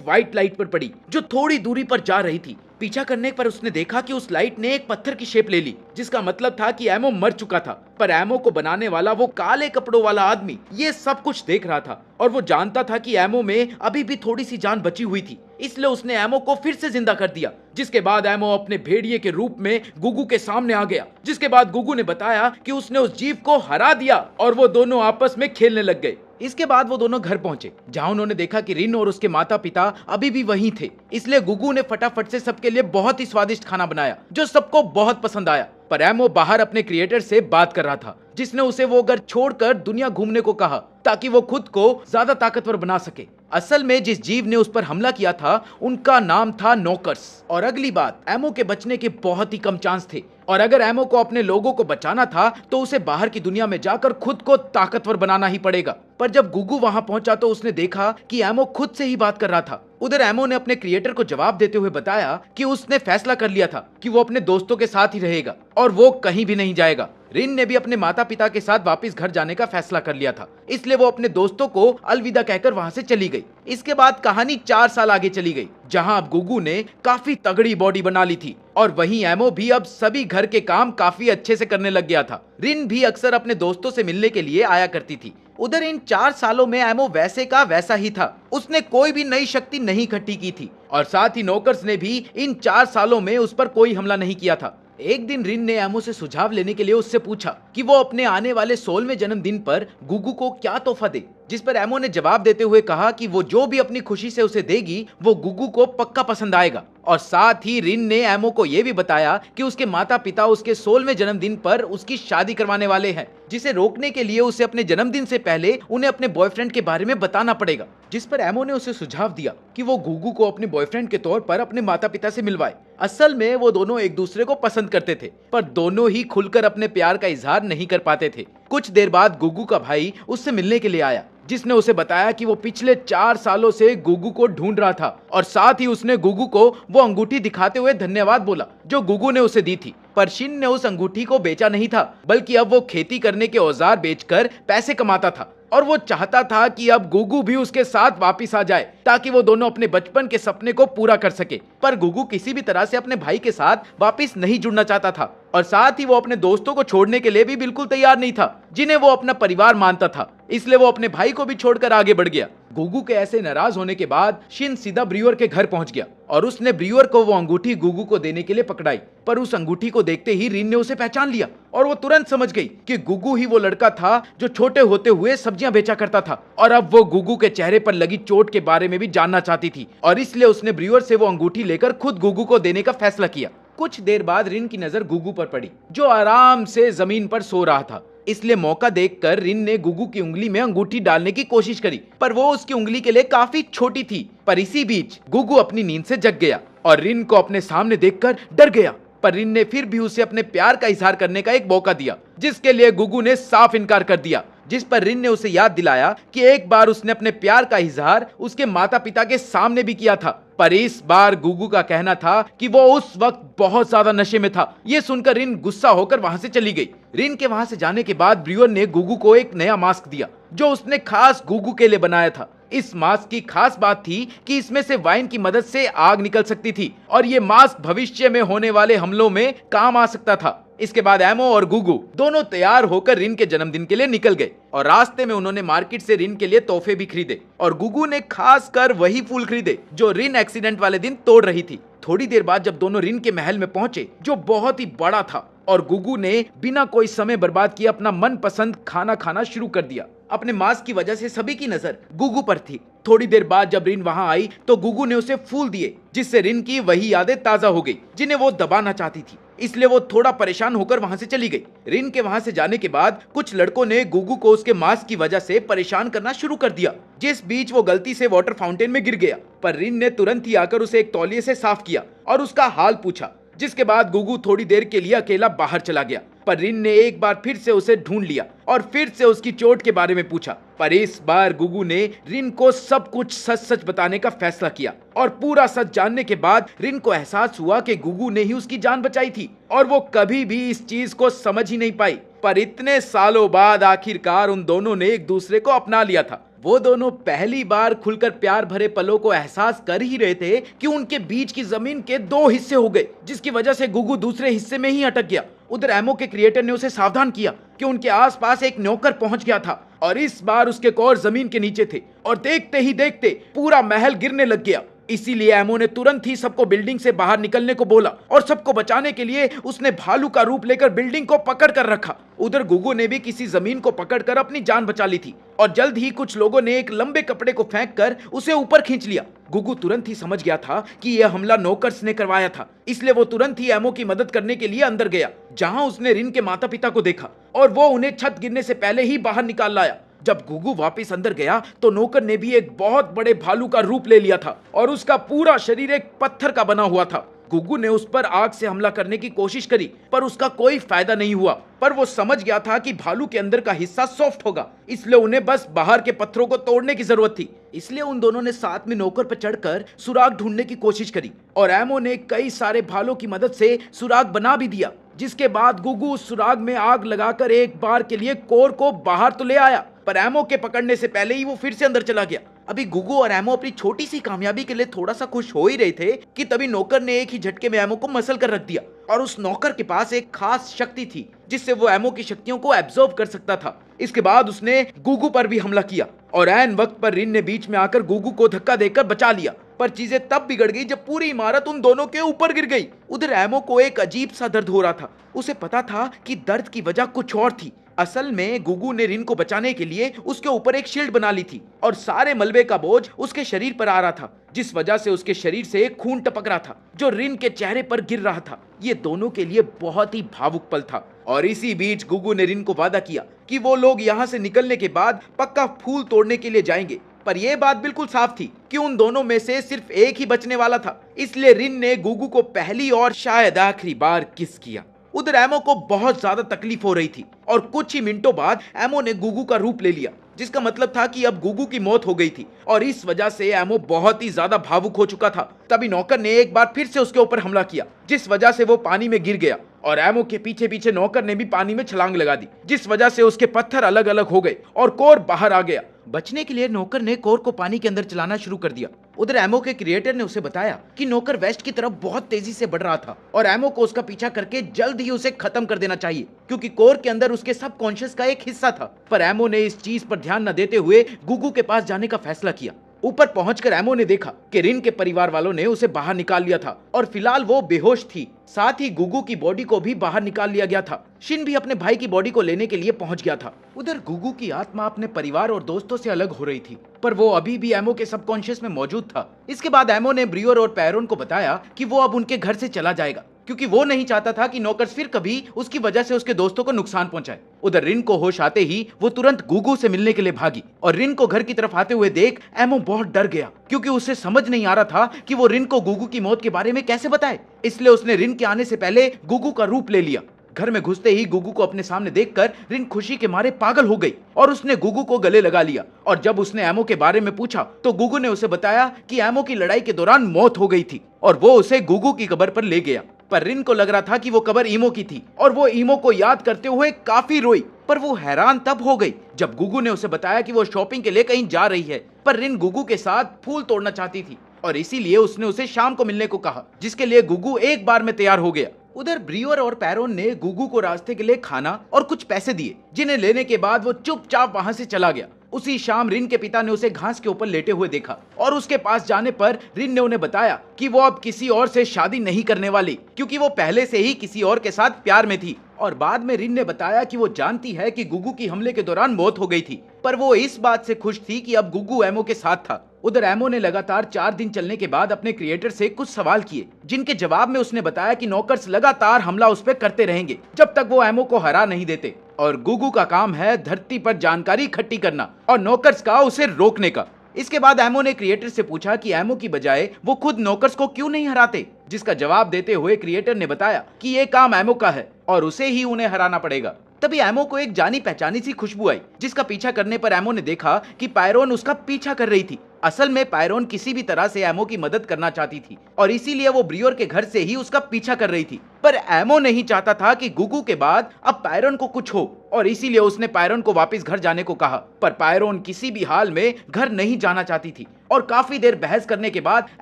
व्हाइट लाइट पर पड़ी जो थोड़ी दूरी पर जा रही थी। पीछा करने पर उसने देखा कि उस लाइट ने एक पत्थर की शेप ले ली, जिसका मतलब था कि एमो मर चुका था। पर एमो को बनाने वाला वो काले कपड़ों वाला आदमी ये सब कुछ देख रहा था और वो जानता था कि एमो में अभी भी थोड़ी सी जान बची हुई थी, इसलिए उसने एमो को फिर से जिंदा कर दिया। जिसके बाद एमो अपने भेड़िए के रूप में गुग्गू के सामने आ गया, जिसके बाद गुग्गू ने बताया कि उसने उस जीव को हरा दिया और वो दोनों आपस में खेलने लग गए। इसके बाद वो दोनों घर पहुंचे, जहां उन्होंने देखा कि रिन और उसके माता पिता अभी भी वहीं थे, इसलिए गुग्गू ने फटाफट से सबके लिए बहुत ही स्वादिष्ट खाना बनाया जो सबको बहुत पसंद आया। पर एमो बाहर अपने क्रिएटर से बात कर रहा था, जिसने उसे वो घर छोड़कर दुनिया घूमने को कहा ताकि वो खुद को ज्यादा ताकतवर बना सके। असल में जिस जीव ने उस पर हमला किया था उनका नाम था नोकर्स। और अगली बात, एमो के बचने के बहुत ही कम चांस थे और अगर एमो को अपने लोगों को बचाना था तो उसे बाहर की दुनिया में जाकर खुद को ताकतवर बनाना ही पड़ेगा। पर जब गुग्गू वहां पहुंचा तो उसने देखा कि एमो खुद से ही बात कर रहा था। उधर एमो ने अपने क्रिएटर को जवाब देते हुए बताया कि उसने फैसला कर लिया था कि वो अपने दोस्तों के साथ ही रहेगा और वो कहीं भी नहीं जाएगा। रिन ने भी अपने माता पिता के साथ वापस घर जाने का फैसला कर लिया था, इसलिए वो अपने दोस्तों को अलविदा कहकर वहां से चली गई। इसके बाद कहानी 4 साल आगे चली गई, जहां अब गुग्गू ने काफी तगड़ी बॉडी बना ली थी और वहीं एमो भी अब सभी घर के काम काफी अच्छे से करने लग गया था। रिन भी अक्सर अपने दोस्तों से मिलने के लिए आया करती थी। उधर इन 4 सालों में एमो वैसे का वैसा ही था, उसने कोई भी नई शक्ति नहीं इकट्ठी की थी और साथ ही नोकर्स ने भी इन 4 सालों में उस पर कोई हमला नहीं किया था। एक दिन रिन ने एमो से सुझाव लेने के लिए उससे पूछा कि वो अपने आने वाले 16वें जन्मदिन पर गुग्गू को क्या तोहफा दे, जिस पर एमो ने जवाब देते हुए कहा कि वो जो भी अपनी खुशी से उसे देगी वो गुग्गू को पक्का पसंद आएगा। और साथ ही रिन ने एमो को यह भी बताया कि उसके माता पिता उसके 16वें जन्मदिन पर उसकी शादी करवाने वाले हैं, जिसे रोकने के लिए उसे अपने जन्मदिन से पहले उन्हें अपने बॉयफ्रेंड के बारे में बताना पड़ेगा। जिस पर एमो ने उसे सुझाव दिया कि वो गुग्गू को अपने बॉयफ्रेंड के तौर पर अपने माता पिता से मिलवाए। असल में वो दोनों एक दूसरे को पसंद करते थे, पर दोनों ही खुलकर अपने प्यार का इजहार नहीं कर पाते थे। कुछ देर बाद गुग्गू का भाई उससे मिलने के लिए आया, जिसने उसे बताया कि वो पिछले 4 सालों से गुग्गू को ढूंढ रहा था और साथ ही उसने गुग्गू को वो अंगूठी दिखाते हुए धन्यवाद बोला जो गुग्गू ने उसे दी थी। पर शिन ने उस अंगूठी को बेचा नहीं था, बल्कि अब वो खेती करने के औजार बेचकर पैसे कमाता था और वो चाहता था कि अब गुग्गू भी उसके साथ वापिस आ जाए ताकि वो दोनों अपने बचपन के सपने को पूरा कर सके। पर गुग्गू किसी भी तरह से अपने भाई के साथ वापिस नहीं जुड़ना चाहता था और साथ ही वो अपने दोस्तों को छोड़ने के लिए भी बिल्कुल तैयार नहीं था, जिन्हें वो अपना परिवार मानता था, इसलिए वो अपने भाई को भी छोड़कर आगे बढ़ गया। गुग्गू के ऐसे नाराज होने के बाद शिन सीधा ब्रूअर के घर पहुंच गया और उसने ब्रूअर को वो अंगूठी गुग्गू को देने के लिए पकड़ाई। पर उस अंगूठी को देखते ही रिन ने उसे पहचान लिया और वो तुरंत समझ गई कि गुग्गू ही वो लड़का था जो छोटे होते हुए सब्जियां बेचा करता था और अब वो गुग्गू के चेहरे पर लगी चोट के बारे में भी जानना चाहती थी और इसलिए उसने ब्रूअर से वो अंगूठी लेकर खुद गुग्गू को देने का फैसला किया। कुछ देर बाद रिन की नजर गुग्गू पर पड़ी जो आराम से जमीन पर सो रहा था, इसलिए मौका देखकर रिन ने गुग्गू की उंगली में अंगूठी डालने की कोशिश करी, पर वो उसकी उंगली के लिए काफी छोटी थी। पर इसी बीच गुग्गू अपनी नींद से जग गया और रिन को अपने सामने देखकर डर गया। पर रिन ने फिर भी उसे अपने प्यार का इजहार करने का एक मौका दिया, जिसके लिए गुग्गू ने साफ इनकार कर दिया। जिस पर रिन ने उसे याद दिलाया कि एक बार उसने अपने प्यार का इजहार उसके माता पिता के सामने भी किया था पर इस बार गुगू का कहना था कि वो उस वक्त बहुत ज्यादा नशे में था। ये सुनकर रिन गुस्सा होकर वहां से चली गई। रिन के वहां से जाने के बाद ब्रूअर ने गुगू को एक नया मास्क दिया जो उसने खास गुगू के लिए बनाया था। इस मास्क की खास बात थी कि इसमें से वाइन की मदद से आग निकल सकती थी और ये मास्क भविष्य में होने वाले हमलों में काम आ सकता था। इसके बाद एमो और गुगू दोनों तैयार होकर रिन के जन्मदिन के लिए निकल गए और रास्ते में उन्होंने मार्केट से रिन के लिए तोहफे भी खरीदे और गुगू ने खास कर वही फूल खरीदे जो रिन एक्सीडेंट वाले दिन तोड़ रही थी। थोड़ी देर बाद जब दोनों रिन के महल में पहुंचे जो बहुत ही बड़ा था और गुगू ने बिना कोई समय बर्बाद किए अपना मनपसंद खाना खाना शुरू कर दिया। अपने मास्क की वजह से सभी की नजर गुगू पर थी। थोड़ी देर बाद जब रिन वहां आई तो गुगू ने उसे फूल दिए जिससे रिन की वही यादें ताजा हो गई जिन्हें वो दबाना चाहती थी, इसलिए वो थोड़ा परेशान होकर वहां से चली गई। रिन के वहां से जाने के बाद कुछ लड़कों ने गुगू को उसके मास्क की वजह से परेशान करना शुरू कर दिया, जिस बीच वो गलती से वाटर फाउंटेन में गिर गया। पर रिन ने तुरंत ही आकर उसे एक तौलिए से साफ किया और उसका हाल पूछा, जिसके बाद गुगू थोड़ी देर के लिए अकेला बाहर चला गया। पर रिन ने एक बार फिर से उसे ढूंढ लिया और फिर से उसकी चोट के बारे में पूछा। पर इस बार गुगू ने रिन को सब कुछ सच सच बताने का फैसला किया और पूरा सच जानने के बाद रिन को एहसास हुआ कि गुगू ने ही उसकी जान बचाई थी और वो कभी भी इस चीज को समझ ही नहीं पाई। पर इतने सालों बाद आखिरकार उन दोनों ने एक दूसरे को अपना लिया था। वो दोनों पहली बार खुलकर प्यार भरे पलों को एहसास कर ही रहे थे कि उनके बीच की जमीन के दो हिस्से हो गए, जिसकी वजह से गुगू दूसरे हिस्से में ही अटक गया। उधर एमो के क्रिएटर ने उसे सावधान किया कि उनके आसपास एक नौकर पहुंच गया था और इस बार उसके कौर जमीन के नीचे थे और देखते ही देखते पूरा महल गिरने लग गया। इसीलिए एमो ने तुरंत ही सबको बिल्डिंग से बाहर निकलने को बोला और सबको बचाने के लिए उसने भालू का रूप लेकर बिल्डिंग को पकड़ कर रखा। उधर गुगू ने भी किसी जमीन को पकड़कर अपनी जान बचा ली थी और जल्द ही कुछ लोगों ने एक लंबे कपड़े को फेंक कर उसे ऊपर खींच लिया। गुगू तुरंत ही समझ गया था कि यह हमला नौकर्स ने करवाया था, इसलिए वो तुरंत ही एमो की मदद करने के लिए अंदर गया, जहां उसने रिन के माता पिता को देखा और वो उन्हें छत गिरने से पहले ही बाहर निकाल लाया। जब गुगू वापस अंदर गया तो नौकर ने भी एक बहुत बड़े भालू का रूप ले लिया था और उसका पूरा शरीर एक पत्थर का बना हुआ था। गुगू ने उस पर आग से हमला करने की कोशिश करी पर उसका कोई फायदा नहीं हुआ। पर वो समझ गया था कि भालू के अंदर का हिस्सा सॉफ्ट होगा, इसलिए उन्हें बस बाहर के पत्थरों को तोड़ने की जरूरत थी। इसलिए उन दोनों ने साथ में नौकर पर चढ़कर सुराग ढूंढने की कोशिश करी और एमो ने कई सारे भालों की मदद से सुराग बना भी दिया, जिसके बाद गुगू उस सुराग में आग लगाकर एक बार के लिए कोर को बाहर तो ले आया, पर एमो के पकड़ने से पहले ही वो फिर से अंदर चला गया। अभी गुगू और एमो अपनी छोटी सी कामयाबी के लिए थोड़ा सा खुश हो ही रहे थे कि तभी नौकर ने एक ही झटके में एमो को मसल कर रख दिया और उस नौकर के पास एक खास शक्ति थी जिससे वो एमो की शक्तियों को एब्जॉर्ब कर सकता था। इसके बाद उसने गुगू पर भी हमला किया और ऐन वक्त पर रिन ने बीच में आकर गुगू को धक्का देकर बचा लिया। पर चीजें तब बिगड़ गई जब पूरी इमारत उन दोनों के ऊपर गिर गई। उधर एमो को एक अजीब सा दर्द हो रहा था। उसे पता था कि दर्द की वजह कुछ और थी। असल में गुगू ने रिन को बचाने के लिए उसके ऊपर एक शील्ड बना ली थी और सारे मलबे का बोझ उसके शरीर पर आ रहा था, जिस वजह से उसके शरीर से खून टपक रहा था जो रिन के चेहरे पर गिर रहा था। ये दोनों के लिए बहुत ही भावुक पल था और इसी बीच गुगू ने रिन को वादा किया कि वो लोग यहाँ से निकलने के बाद पक्का फूल तोड़ने के लिए जाएंगे। पर यह बात बिल्कुल साफ थी कि उन दोनों में से सिर्फ एक ही बचने वाला था, इसलिए रिन ने गुगू को पहली और शायद आखिरी बार किस किया। उधर एमो को बहुत ज्यादा तकलीफ हो रही थी और कुछ ही मिनटों बाद एमो ने गुगू का रूप ले लिया, जिसका मतलब था कि अब गुगू की मौत हो गई थी और इस वजह से एमो बहुत ही ज्यादा भावुक हो चुका था। तभी नौकर ने एक बार फिर से उसके ऊपर हमला किया, जिस वजह से वो पानी में गिर गया और एमो के पीछे पीछे नौकर ने भी पानी में छलांग लगा दी, जिस वजह से उसके पत्थर अलग अलग हो गए और कोर बाहर आ गया। बचने के लिए नौकर ने कोर को पानी के अंदर चलाना शुरू कर दिया। उधर एमो के क्रिएटर ने उसे बताया कि नौकर वेस्ट की तरफ बहुत तेजी से बढ़ रहा था और एमो को उसका पीछा करके जल्द ही उसे खत्म कर देना चाहिए, क्योंकि कोर के अंदर उसके सबकॉन्शियस का एक हिस्सा था। पर एमो ने इस चीज पर ध्यान न देते हुए गुगू के पास जाने का फैसला किया। ऊपर पहुंचकर एमो ने देखा कि रिन के परिवार वालों ने उसे बाहर निकाल लिया था और फिलहाल वो बेहोश थी। साथ ही गुगू की बॉडी को भी बाहर निकाल लिया गया था। शिन भी अपने भाई की बॉडी को लेने के लिए पहुंच गया था। उधर गुगू की आत्मा अपने परिवार और दोस्तों से अलग हो रही थी, पर वो अभी भी एमो के सबकॉन्शियस में मौजूद था। इसके बाद एमो ने ब्रियोर और पैरोन को बताया कि वो अब उनके घर से चला जाएगा, क्योंकि वो नहीं चाहता था कि नौकर्स फिर कभी उसकी वजह से उसके दोस्तों को नुकसान पहुंचाए। उधर रिन को होश आते ही वो तुरंत गुगू से मिलने के लिए भागी और रिन को घर की तरफ आते हुए देख एमो बहुत डर गया, क्योंकि उसे समझ नहीं आ रहा था कि वो रिन को गुगू की मौत के बारे में कैसे बताए। इसलिए उसने रिन के आने से पहले गुगू का रूप ले लिया। घर में घुसते ही गुगू को अपने सामने देखकर रिन खुशी के मारे पागल हो गई और उसने गुगू को गले लगा लिया। और जब उसने एमो के बारे में पूछा तो गुगू ने उसे बताया कि एमो की लड़ाई के दौरान मौत हो गई थी और वो उसे गुगू की कब्र पर ले गया। पर रिन को लग रहा था कि वो कब्र ईमो की थी और वो ईमो को याद करते हुए काफी रोई। पर वो हैरान तब हो गई जब गुगू ने उसे बताया कि वो शॉपिंग के लिए कहीं जा रही है। पर रिन गुगू के साथ फूल तोड़ना चाहती थी और इसीलिए उसने उसे शाम को मिलने को कहा, जिसके लिए गुगू एक बार में तैयार हो गया। उधर ब्रियर और पैरोन ने गुगू को रास्ते के लिए खाना और कुछ पैसे दिए, जिन्हें लेने के बाद वो चुपचाप वहां से चला गया। उसी शाम रिन के पिता ने उसे घास के ऊपर लेटे हुए देखा और उसके पास जाने पर रिन ने उन्हें बताया कि वो अब किसी और से शादी नहीं करने वाली, क्योंकि वो पहले से ही किसी और के साथ प्यार में थी। और बाद में रिन ने बताया कि वो जानती है कि गुगू की हमले के दौरान मौत हो गई थी, पर वो इस बात से खुश थी कि अब गुगू एमो के साथ था। उधर एमो ने लगातार 4 दिन चलने के बाद अपने क्रिएटर से कुछ सवाल किए, जिनके जवाब में उसने बताया कि नॉकर्स लगातार हमला उस पर करते रहेंगे जब तक वो एमो को हरा नहीं देते, और गुगू का काम है धरती पर जानकारी इकट्ठी करना और नॉकर्स का उसे रोकने का। इसके बाद एमो ने क्रिएटर से पूछा कि एमो की बजाय वो खुद नॉकर्स को क्यों नहीं हराते, जिसका जवाब देते हुए क्रिएटर ने बताया कि ये काम एमो का है और उसे ही उन्हें हराना पड़ेगा। तभी एमो को एक जानी पहचानी सी खुशबू आई, जिसका पीछा करने पर एमो ने देखा कि पायरोन उसका पीछा कर रही थी। असल में पायरोन किसी भी तरह से एमो की मदद करना चाहती थी और इसीलिए वो ब्रियोर के घर से ही उसका पीछा कर रही थी। पर एमो नहीं चाहता था कि गुगू के बाद अब पायरोन को कुछ हो और इसीलिए उसने पायरोन को वापस घर जाने को कहा। पर पायरोन किसी भी हाल में घर नहीं जाना चाहती थी और काफी देर बहस करने के बाद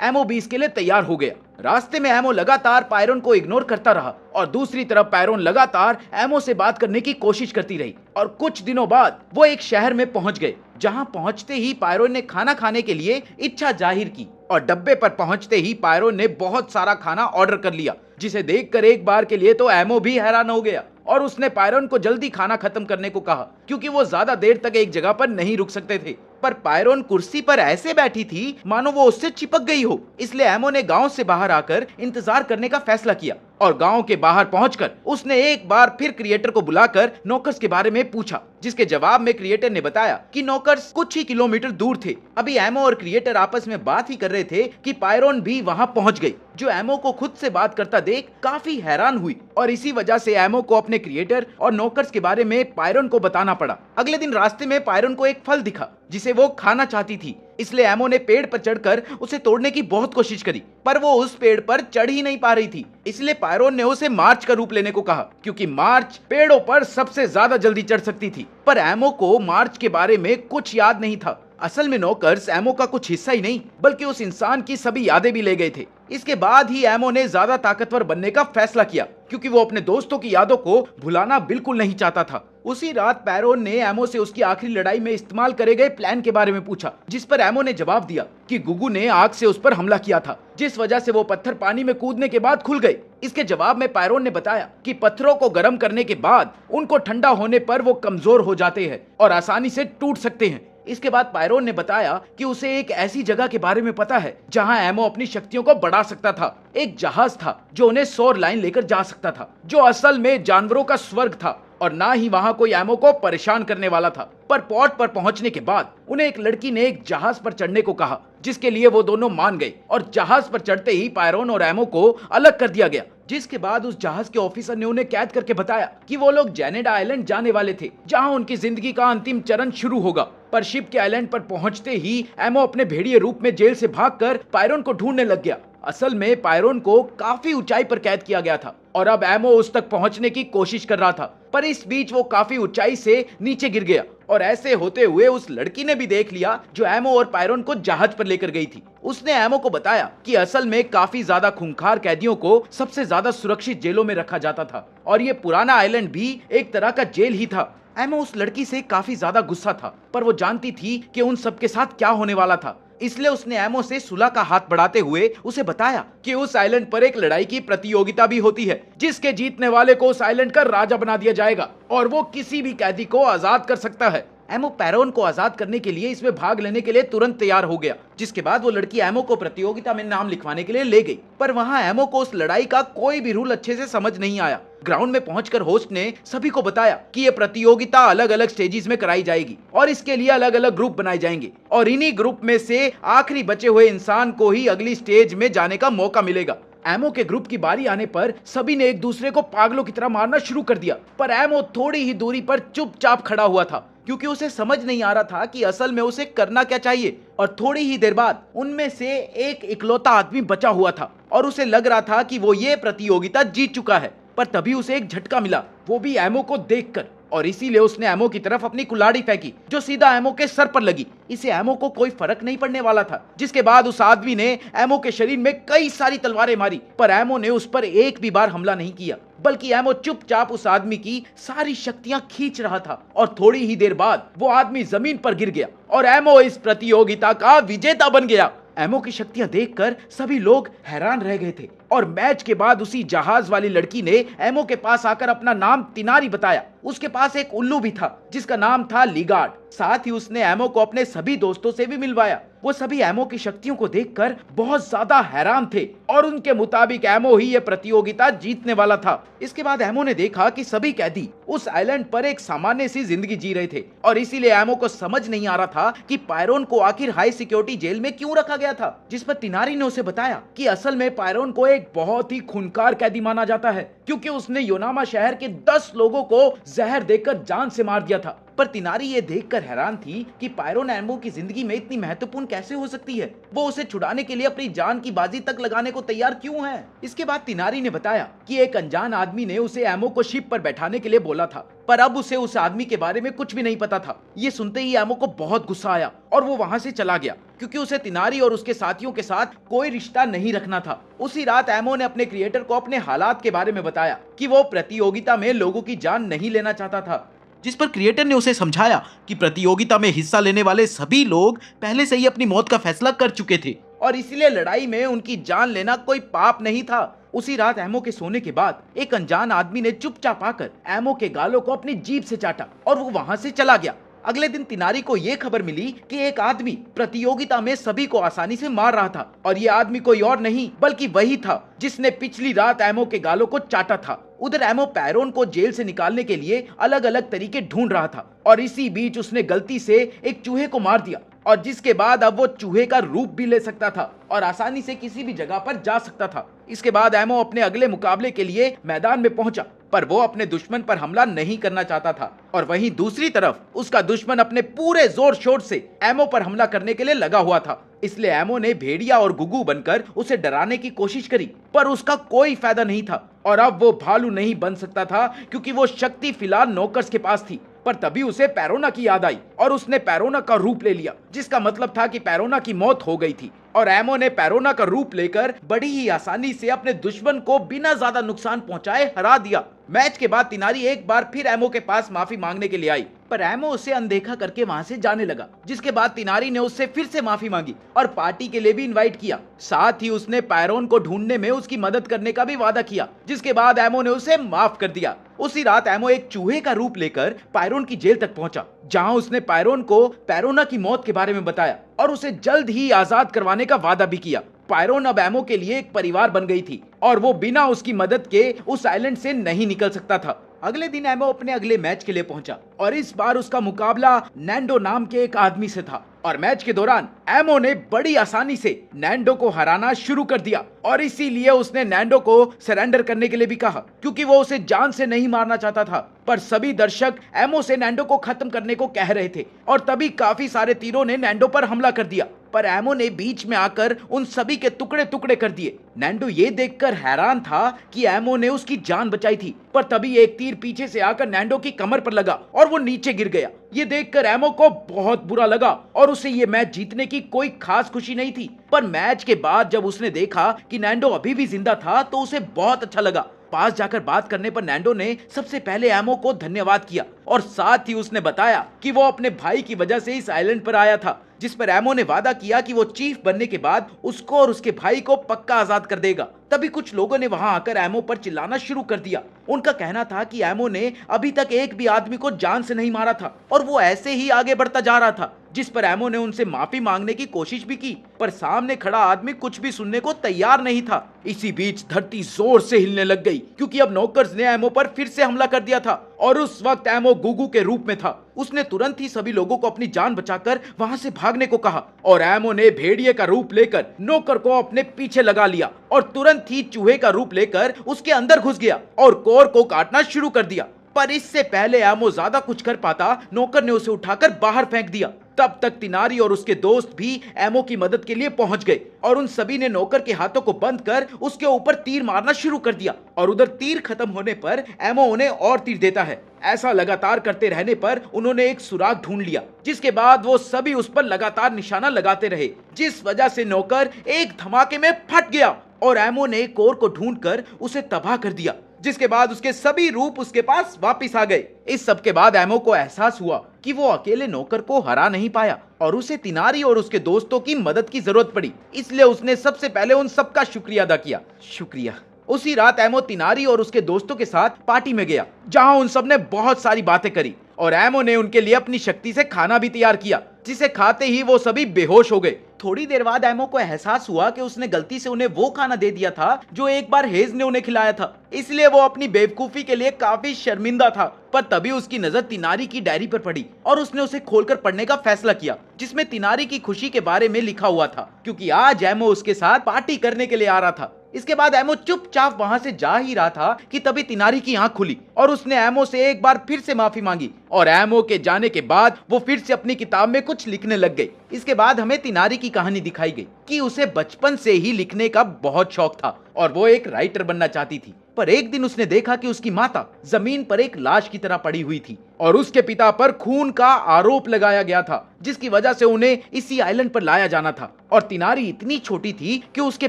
एमो भी इसके लिए तैयार हो गया। रास्ते में एमो लगातार पायरोन को इग्नोर करता रहा और दूसरी तरफ पायरोन लगातार एमो से बात करने की कोशिश करती रही और कुछ दिनों बाद वो एक शहर में पहुंच गए, जहां पहुंचते ही पायरोन ने खाना खाने के लिए इच्छा जाहिर की और डब्बे पर पहुंचते ही पायरोन ने बहुत सारा खाना ऑर्डर कर लिया, जिसे देखकर एक बार के लिए तो एमो भी हैरान हो गया और उसने पायरोन को जल्दी खाना खत्म करने को कहा, क्योंकि वो ज्यादा देर तक एक जगह पर नहीं रुक सकते थे। पर पायरोन कुर्सी पर ऐसे बैठी थी मानो वो उससे चिपक गई हो, इसलिए एमो ने गांव से बाहर आकर इंतजार करने का फैसला किया और गांव के बाहर पहुंचकर उसने एक बार फिर क्रिएटर को बुलाकर नॉकर्स के बारे में पूछा, जिसके जवाब में क्रिएटर ने बताया कि नॉकर्स कुछ ही किलोमीटर दूर थे। अभी एमो और क्रिएटर आपस में बात ही कर रहे थे कि पायरोन भी वहां पहुंच गई, जो एमो को खुद से बात करता देख काफी हैरान हुई और इसी वजह से एमो को अपने क्रिएटर और नॉकर्स के बारे में पायरोन को बताना पड़ा। अगले दिन रास्ते में पायरोन को एक फल दिखा जिसे वो खाना चाहती थी, इसलिए एमो ने पेड़ पर चढ़कर उसे तोड़ने की बहुत कोशिश करी, पर वो उस पेड़ पर चढ़ ही नहीं पा रही थी। इसलिए पायरोन ने उसे मार्च का रूप लेने को कहा, क्योंकि मार्च पेड़ों पर सबसे ज्यादा जल्दी चढ़ सकती थी। पर एमो को मार्च के बारे में कुछ याद नहीं था। असल में नॉकर्स एमो का कुछ हिस्सा ही नहीं बल्कि उस इंसान की सभी यादें भी ले गए थे। इसके बाद ही एमो ने ज्यादा ताकतवर बनने का फैसला किया, क्योंकि वो अपने दोस्तों की यादों को भुलाना बिल्कुल नहीं चाहता था। उसी रात पैरोन ने एमो से उसकी आखिरी लड़ाई में इस्तेमाल करे गए प्लान के बारे में पूछा, जिस पर एमो ने जवाब दिया कि गुगू ने आग से उस पर हमला किया था, जिस वजह से वो पत्थर पानी में कूदने के बाद खुल गए। इसके जवाब में पैरोन ने बताया कि पत्थरों को गर्म करने के बाद उनको ठंडा होने पर वो कमजोर हो जाते हैं और आसानी से टूट सकते हैं। इसके बाद पायरोन ने बताया कि उसे एक ऐसी जगह के बारे में पता है जहां एमो अपनी शक्तियों को बढ़ा सकता था। एक जहाज था जो उन्हें सौर लाइन लेकर जा सकता था, जो असल में जानवरों का स्वर्ग था और ना ही वहां कोई एमो को परेशान करने वाला था। पर पोर्ट पर पहुंचने के बाद उन्हें एक लड़की ने एक जहाज पर चढ़ने को कहा, जिसके लिए वो दोनों मान गए और जहाज पर चढ़ते ही पायरोन और एमो को अलग कर दिया गया। जिसके बाद उस जहाज के ऑफिसर ने उन्हें कैद करके बताया कि वो लोग जेनेडा आइलैंड जाने वाले थे, जहां उनकी जिंदगी का अंतिम चरण शुरू होगा। पर शिप के आइलैंड पर पहुंचते ही एमो अपने भेड़िए रूप में जेल से भागकर पायरोन को ढूंढने लग गया। असल में पायरोन को काफी ऊंचाई पर कैद किया गया था और अब एमो उस तक पहुंचने की कोशिश कर रहा था, पर इस बीच वो काफी ऊंचाई से नीचे गिर गया और ऐसे होते हुए उस लड़की ने भी देख लिया जो एमो और पायरोन को जहाज पर लेकर गई थी। उसने एमो को बताया कि असल में काफी ज्यादा खूंखार कैदियों को सबसे ज्यादा सुरक्षित जेलों में रखा जाता था और ये पुराना आइलैंड भी एक तरह का जेल ही था। एमो उस लड़की से काफी ज्यादा गुस्सा था, पर वो जानती थी कि उन सबके साथ क्या होने वाला था, इसलिए उसने एमो से सुलह का हाथ बढ़ाते हुए उसे बताया कि उस आइलैंड पर एक लड़ाई की प्रतियोगिता भी होती है, जिसके जीतने वाले को उस आइलैंड का राजा बना दिया जाएगा और वो किसी भी कैदी को आजाद कर सकता है। एमो पैरोन को आजाद करने के लिए इसमें भाग लेने के लिए तुरंत तैयार हो गया, जिसके बाद वो लड़की एमो को प्रतियोगिता में नाम लिखवाने के लिए ले गई। पर वहां एमो को उस लड़ाई का कोई भी रूल अच्छे से समझ नहीं आया। ग्राउंड में पहुंचकर होस्ट ने सभी को बताया कि ये प्रतियोगिता अलग अलग स्टेजेस में कराई जाएगी और इसके लिए अलग अलग ग्रुप बनाए जाएंगे और इन्हीं ग्रुप में से आखिरी बचे हुए इंसान को ही अगली स्टेज में जाने का मौका मिलेगा। एमो के ग्रुप की बारी आने पर सभी ने एक दूसरे को पागलों की तरह मारना शुरू कर दिया, पर एमो थोड़ी ही दूरी पर चुपचाप खड़ा हुआ था क्योंकि उसे समझ नहीं आ रहा था कि असल में उसे करना क्या चाहिए। और थोड़ी ही देर बाद उनमें से एक इकलौता आदमी बचा हुआ था और उसे लग रहा था कि वो ये प्रतियोगिता जीत चुका है, पर तभी उसे एक झटका मिला, वो भी एमो को देखकर, और इसीलिए उसने एमो की तरफ अपनी कुल्हाड़ी फेंकी जो सीधा एमो के सर पर लगी। इसे एमो को कोई फर्क नहीं पड़ने वाला था। जिसके बाद उस आदमी ने एमो के शरीर में कई सारी तलवारें मारी, पर एमो ने उस पर एक भी बार हमला नहीं किया, बल्कि एमो चुपचाप उस आदमी की सारी शक्तियां खींच रहा था। और थोड़ी ही देर बाद वो आदमी जमीन पर गिर गया और एमो इस प्रतियोगिता का विजेता बन गया। एमो की शक्तियां देखकर सभी लोग हैरान रह गए थे और मैच के बाद उसी जहाज वाली लड़की ने एमो के पास आकर अपना नाम तिनारी बताया। उसके पास एक उल्लू भी था जिसका नाम था लिगार्ड। साथ ही उसने एमो को अपने सभी दोस्तों से भी मिलवाया। वो सभी एमो की शक्तियों को देखकर बहुत ज्यादा हैरान थे और उनके मुताबिक एमो ही ये प्रतियोगिता जीतने वाला था। इसके बाद एमो ने देखा कि सभी कैदी उस आइलैंड पर एक सामान्य सी जिंदगी जी रहे थे और इसीलिए एमो को समझ नहीं आ रहा था कि पायरोन को आखिर हाई सिक्योरिटी जेल में क्यों रखा गया था। जिस पर तिनारी ने उसे बताया कि असल में पायरोन को एक बहुत ही खूंखार कैदी माना जाता है क्योंकि उसने योनामा शहर के 10 लोगों को जहर देकर जान से मार दिया था। पर तिनारी ये देखकर हैरान थी कि पायरोन एमो की जिंदगी में इतनी महत्वपूर्ण कैसे हो सकती है। वो उसे छुड़ाने के लिए अपनी जान की बाजी तक लगाने को तैयार क्यों है। इसके बाद तिनारी ने बताया कि एक अनजान आदमी ने उसे एमो को शिप पर बैठाने के लिए बोला था, पर अब उसे उस आदमी के बारे में कुछ भी नहीं पता था। ये सुनते ही एमो को बहुत गुस्सा आया और वो वहां से चला गया क्योंकि उसे तिनारी और उसके साथियों के साथ कोई रिश्ता नहीं रखना था। उसी रात एमो ने अपने क्रिएटर को अपने हालात के बारे में बताया कि वो प्रतियोगिता में लोगों की जान नहीं लेना चाहता था। जिस पर क्रिएटर ने उसे समझाया कि प्रतियोगिता में हिस्सा लेने वाले सभी लोग पहले से ही अपनी मौत का फैसला कर चुके थे और इसीलिए लड़ाई में उनकी जान लेना कोई पाप नहीं था। उसी रात एमो के सोने के बाद एक अनजान आदमी ने चुपचाप आकर एमो के गालों को अपनी जीभ से चाटा और वो वहां से चला गया। अगले दिन तिनारी को यह खबर मिली कि एक आदमी प्रतियोगिता में सभी को आसानी से मार रहा था और ये आदमी कोई और नहीं बल्कि वही था जिसने पिछली रात एमो के गालों को चाटा था। उधर एमो पायरोन को जेल से निकालने के लिए अलग अलग तरीके ढूंढ रहा था और इसी बीच उसने गलती से एक चूहे को मार दिया और जिसके बाद अब वो चूहे का रूप भी ले सकता था और आसानी से किसी भी जगह पर जा सकता था। इसके बाद एमो अपने अगले मुकाबले के लिए मैदान में पहुंचा, पर वो अपने दुश्मन पर हमला नहीं करना चाहता था और वहीं दूसरी तरफ उसका दुश्मन अपने पूरे जोर शोर से एमो पर हमला करने के लिए लगा हुआ था। इसलिए एमो ने भेड़िया और गुगू बनकर उसे डराने की कोशिश करी, पर उसका कोई फायदा नहीं था और अब वो भालू नहीं बन सकता था क्योंकि वो शक्ति फिलहाल नौकर्स के पास थी। पर तभी उसे पैरोना की याद आई और उसने पैरोना का रूप ले लिया, जिसका मतलब था कि पैरोना की मौत हो गई थी और एमो ने पैरोना का रूप लेकर बड़ी ही आसानी से अपने दुश्मन को बिना ज्यादा नुकसान पहुंचाए हरा दिया। मैच के बाद तिनारी एक बार फिर एमो के पास माफी मांगने के लिए आई, पर एमो उसे अनदेखा करके वहां से जाने लगा। जिसके बाद तिनारी ने उससे फिर से माफी मांगी और पार्टी के लिए भी इनवाइट किया। साथ ही उसने पायरोन को ढूंढने में उसकी मदद करने का भी वादा किया, जिसके बाद एमो ने उसे माफ कर दिया। उसी रात एमो एक चूहे का रूप लेकर पायरोन की जेल तक पहुंचा, जहां उसने पायरोन को पैरोना की मौत के बारे में बताया और उसे जल्द ही आजाद करवाने का वादा भी किया। पायरोन अब एमो के लिए एक परिवार बन गई थी और वो बिना उसकी मदद के उस आइलैंड से नहीं निकल सकता था। अगले दिन एमो अपने अगले मैच के लिए पहुंचा और इस बार उसका मुकाबला नैंडो नाम के एक आदमी से था और मैच के दौरान एमो ने बड़ी आसानी से नैंडो को हराना शुरू कर दिया और इसीलिए उसने नैंडो को सरेंडर करने के लिए भी कहा क्योंकि वो उसे जान से नहीं मारना चाहता था। पर सभी दर्शक एमो से नैंडो को खत्म करने को कह रहे थे और तभी काफी सारे तीरों ने नैंडो पर हमला कर दिया, पर एमो ने बीच में आकर उन सभी के टुकड़े टुकड़े कर दिए। नैंडो ये देखकर हैरान था कि एमो ने उसकी जान बचाई थी, पर तभी एक तीर पीछे से आकर नैंडो की कमर पर लगा और वो नीचे गिर गया। ये देखकर एमो को बहुत बुरा लगा और उसे ये मैच जीतने की कोई खास खुशी नहीं थी। पर मैच के बाद जब उसने देखा कि नैंडो अभी भी जिंदा था तो उसे बहुत अच्छा लगा। पास जाकर बात करने पर नैंडो ने सबसे पहले एमो को धन्यवाद किया और साथ ही उसने बताया कि वो अपने भाई की वजह से इस आइलैंड पर आया था, जिस पर एमो ने वादा किया कि वो चीफ बनने के बाद उसको और उसके भाई को पक्का आजाद कर देगा। तभी कुछ लोगों ने वहां आकर एमो पर चिल्लाना शुरू कर दिया। उनका कहना था कि एमो ने अभी तक एक भी आदमी को जान से नहीं मारा था और वो ऐसे ही आगे बढ़ता जा रहा था। जिस पर एमो ने उनसे माफी मांगने की कोशिश भी की, पर सामने खड़ा आदमी कुछ भी सुनने को तैयार नहीं था। इसी बीच धरती जोर से हिलने लग गई क्योंकि अब नौकर्स ने एमो पर फिर से हमला कर दिया था और उस वक्त एमो वो गुगु के रूप में था। उसने तुरंत ही सभी लोगों को अपनी जान बचाकर वहां से भागने को कहा और एमो ने भेड़िए का रूप लेकर नौकर को अपने पीछे लगा लिया और तुरंत ही चूहे का रूप लेकर उसके अंदर घुस गया और कोर को काटना शुरू कर दिया। पर इससे पहले एमो ज्यादा कुछ कर पाता, नौकर ने उसे उठाकर बाहर फेंक दिया। तब तक तिनारी और उसके दोस्त भी एमो की मदद के लिए पहुंच गए और उन सभी ने नौकर के हाथों को बंद कर उसके ऊपर तीर मारना शुरू कर दिया और उधर तीर खत्म होने पर एमो उन्हें और तीर देता है। ऐसा लगातार करते रहने पर उन्होंने एक सुराग ढूंढ लिया, जिसके बाद वो सभी उस पर लगातार निशाना लगाते रहे, जिस वजह से नौकर एक धमाके में फट गया और एमो ने कोर को ढूंढकर उसे तबाह कर दिया, जिसके बाद उसके सभी रूप उसके पास वापस आ गए। इस सब के बाद एमो को एहसास हुआ कि वो अकेले नौकर को हरा नहीं पाया और उसे तिनारी और उसके दोस्तों की मदद की जरूरत पड़ी, इसलिए उसने सबसे पहले उन सबका शुक्रिया अदा किया। शुक्रिया। उसी रात एमो तिनारी और उसके दोस्तों के साथ पार्टी में गया, जहां उन सब ने बहुत सारी बातें करी और एमो ने उनके लिए अपनी शक्ति से खाना भी तैयार किया, जिसे खाते ही वो सभी बेहोश हो गए। थोड़ी देर बाद एमो को एहसास हुआ कि उसने गलती से उन्हें वो खाना दे दिया था जो एक बार हेज ने उन्हें खिलाया था, इसलिए वो अपनी बेवकूफी के लिए काफी शर्मिंदा था। पर तभी उसकी नजर तिनारी की डायरी पर पड़ी और उसने उसे खोलकर पढ़ने का फैसला किया, जिसमें तिनारी की खुशी के बारे में लिखा हुआ था, क्योंकि आज एमो उसके साथ पार्टी करने के लिए आ रहा था। इसके बाद एमो चुपचाप वहां से जा ही रहा था कि तभी तिनारी की आंख खुली और उसने एमो से एक बार फिर से माफी मांगी और एमो के जाने के बाद वो फिर से अपनी किताब में कुछ लिखने लग गई। इसके बाद हमें तिनारी की कहानी दिखाई गई कि उसे बचपन से ही लिखने का बहुत शौक था और वो एक राइटर बनना चाहती थी। पर एक दिन उसने देखा कि उसकी माता जमीन पर एक लाश की तरह पड़ी हुई थी और उसके पिता पर खून का आरोप लगाया गया था, जिसकी वजह से उन्हें इसी आइलैंड पर लाया जाना था। और तिनारी इतनी छोटी थी कि उसके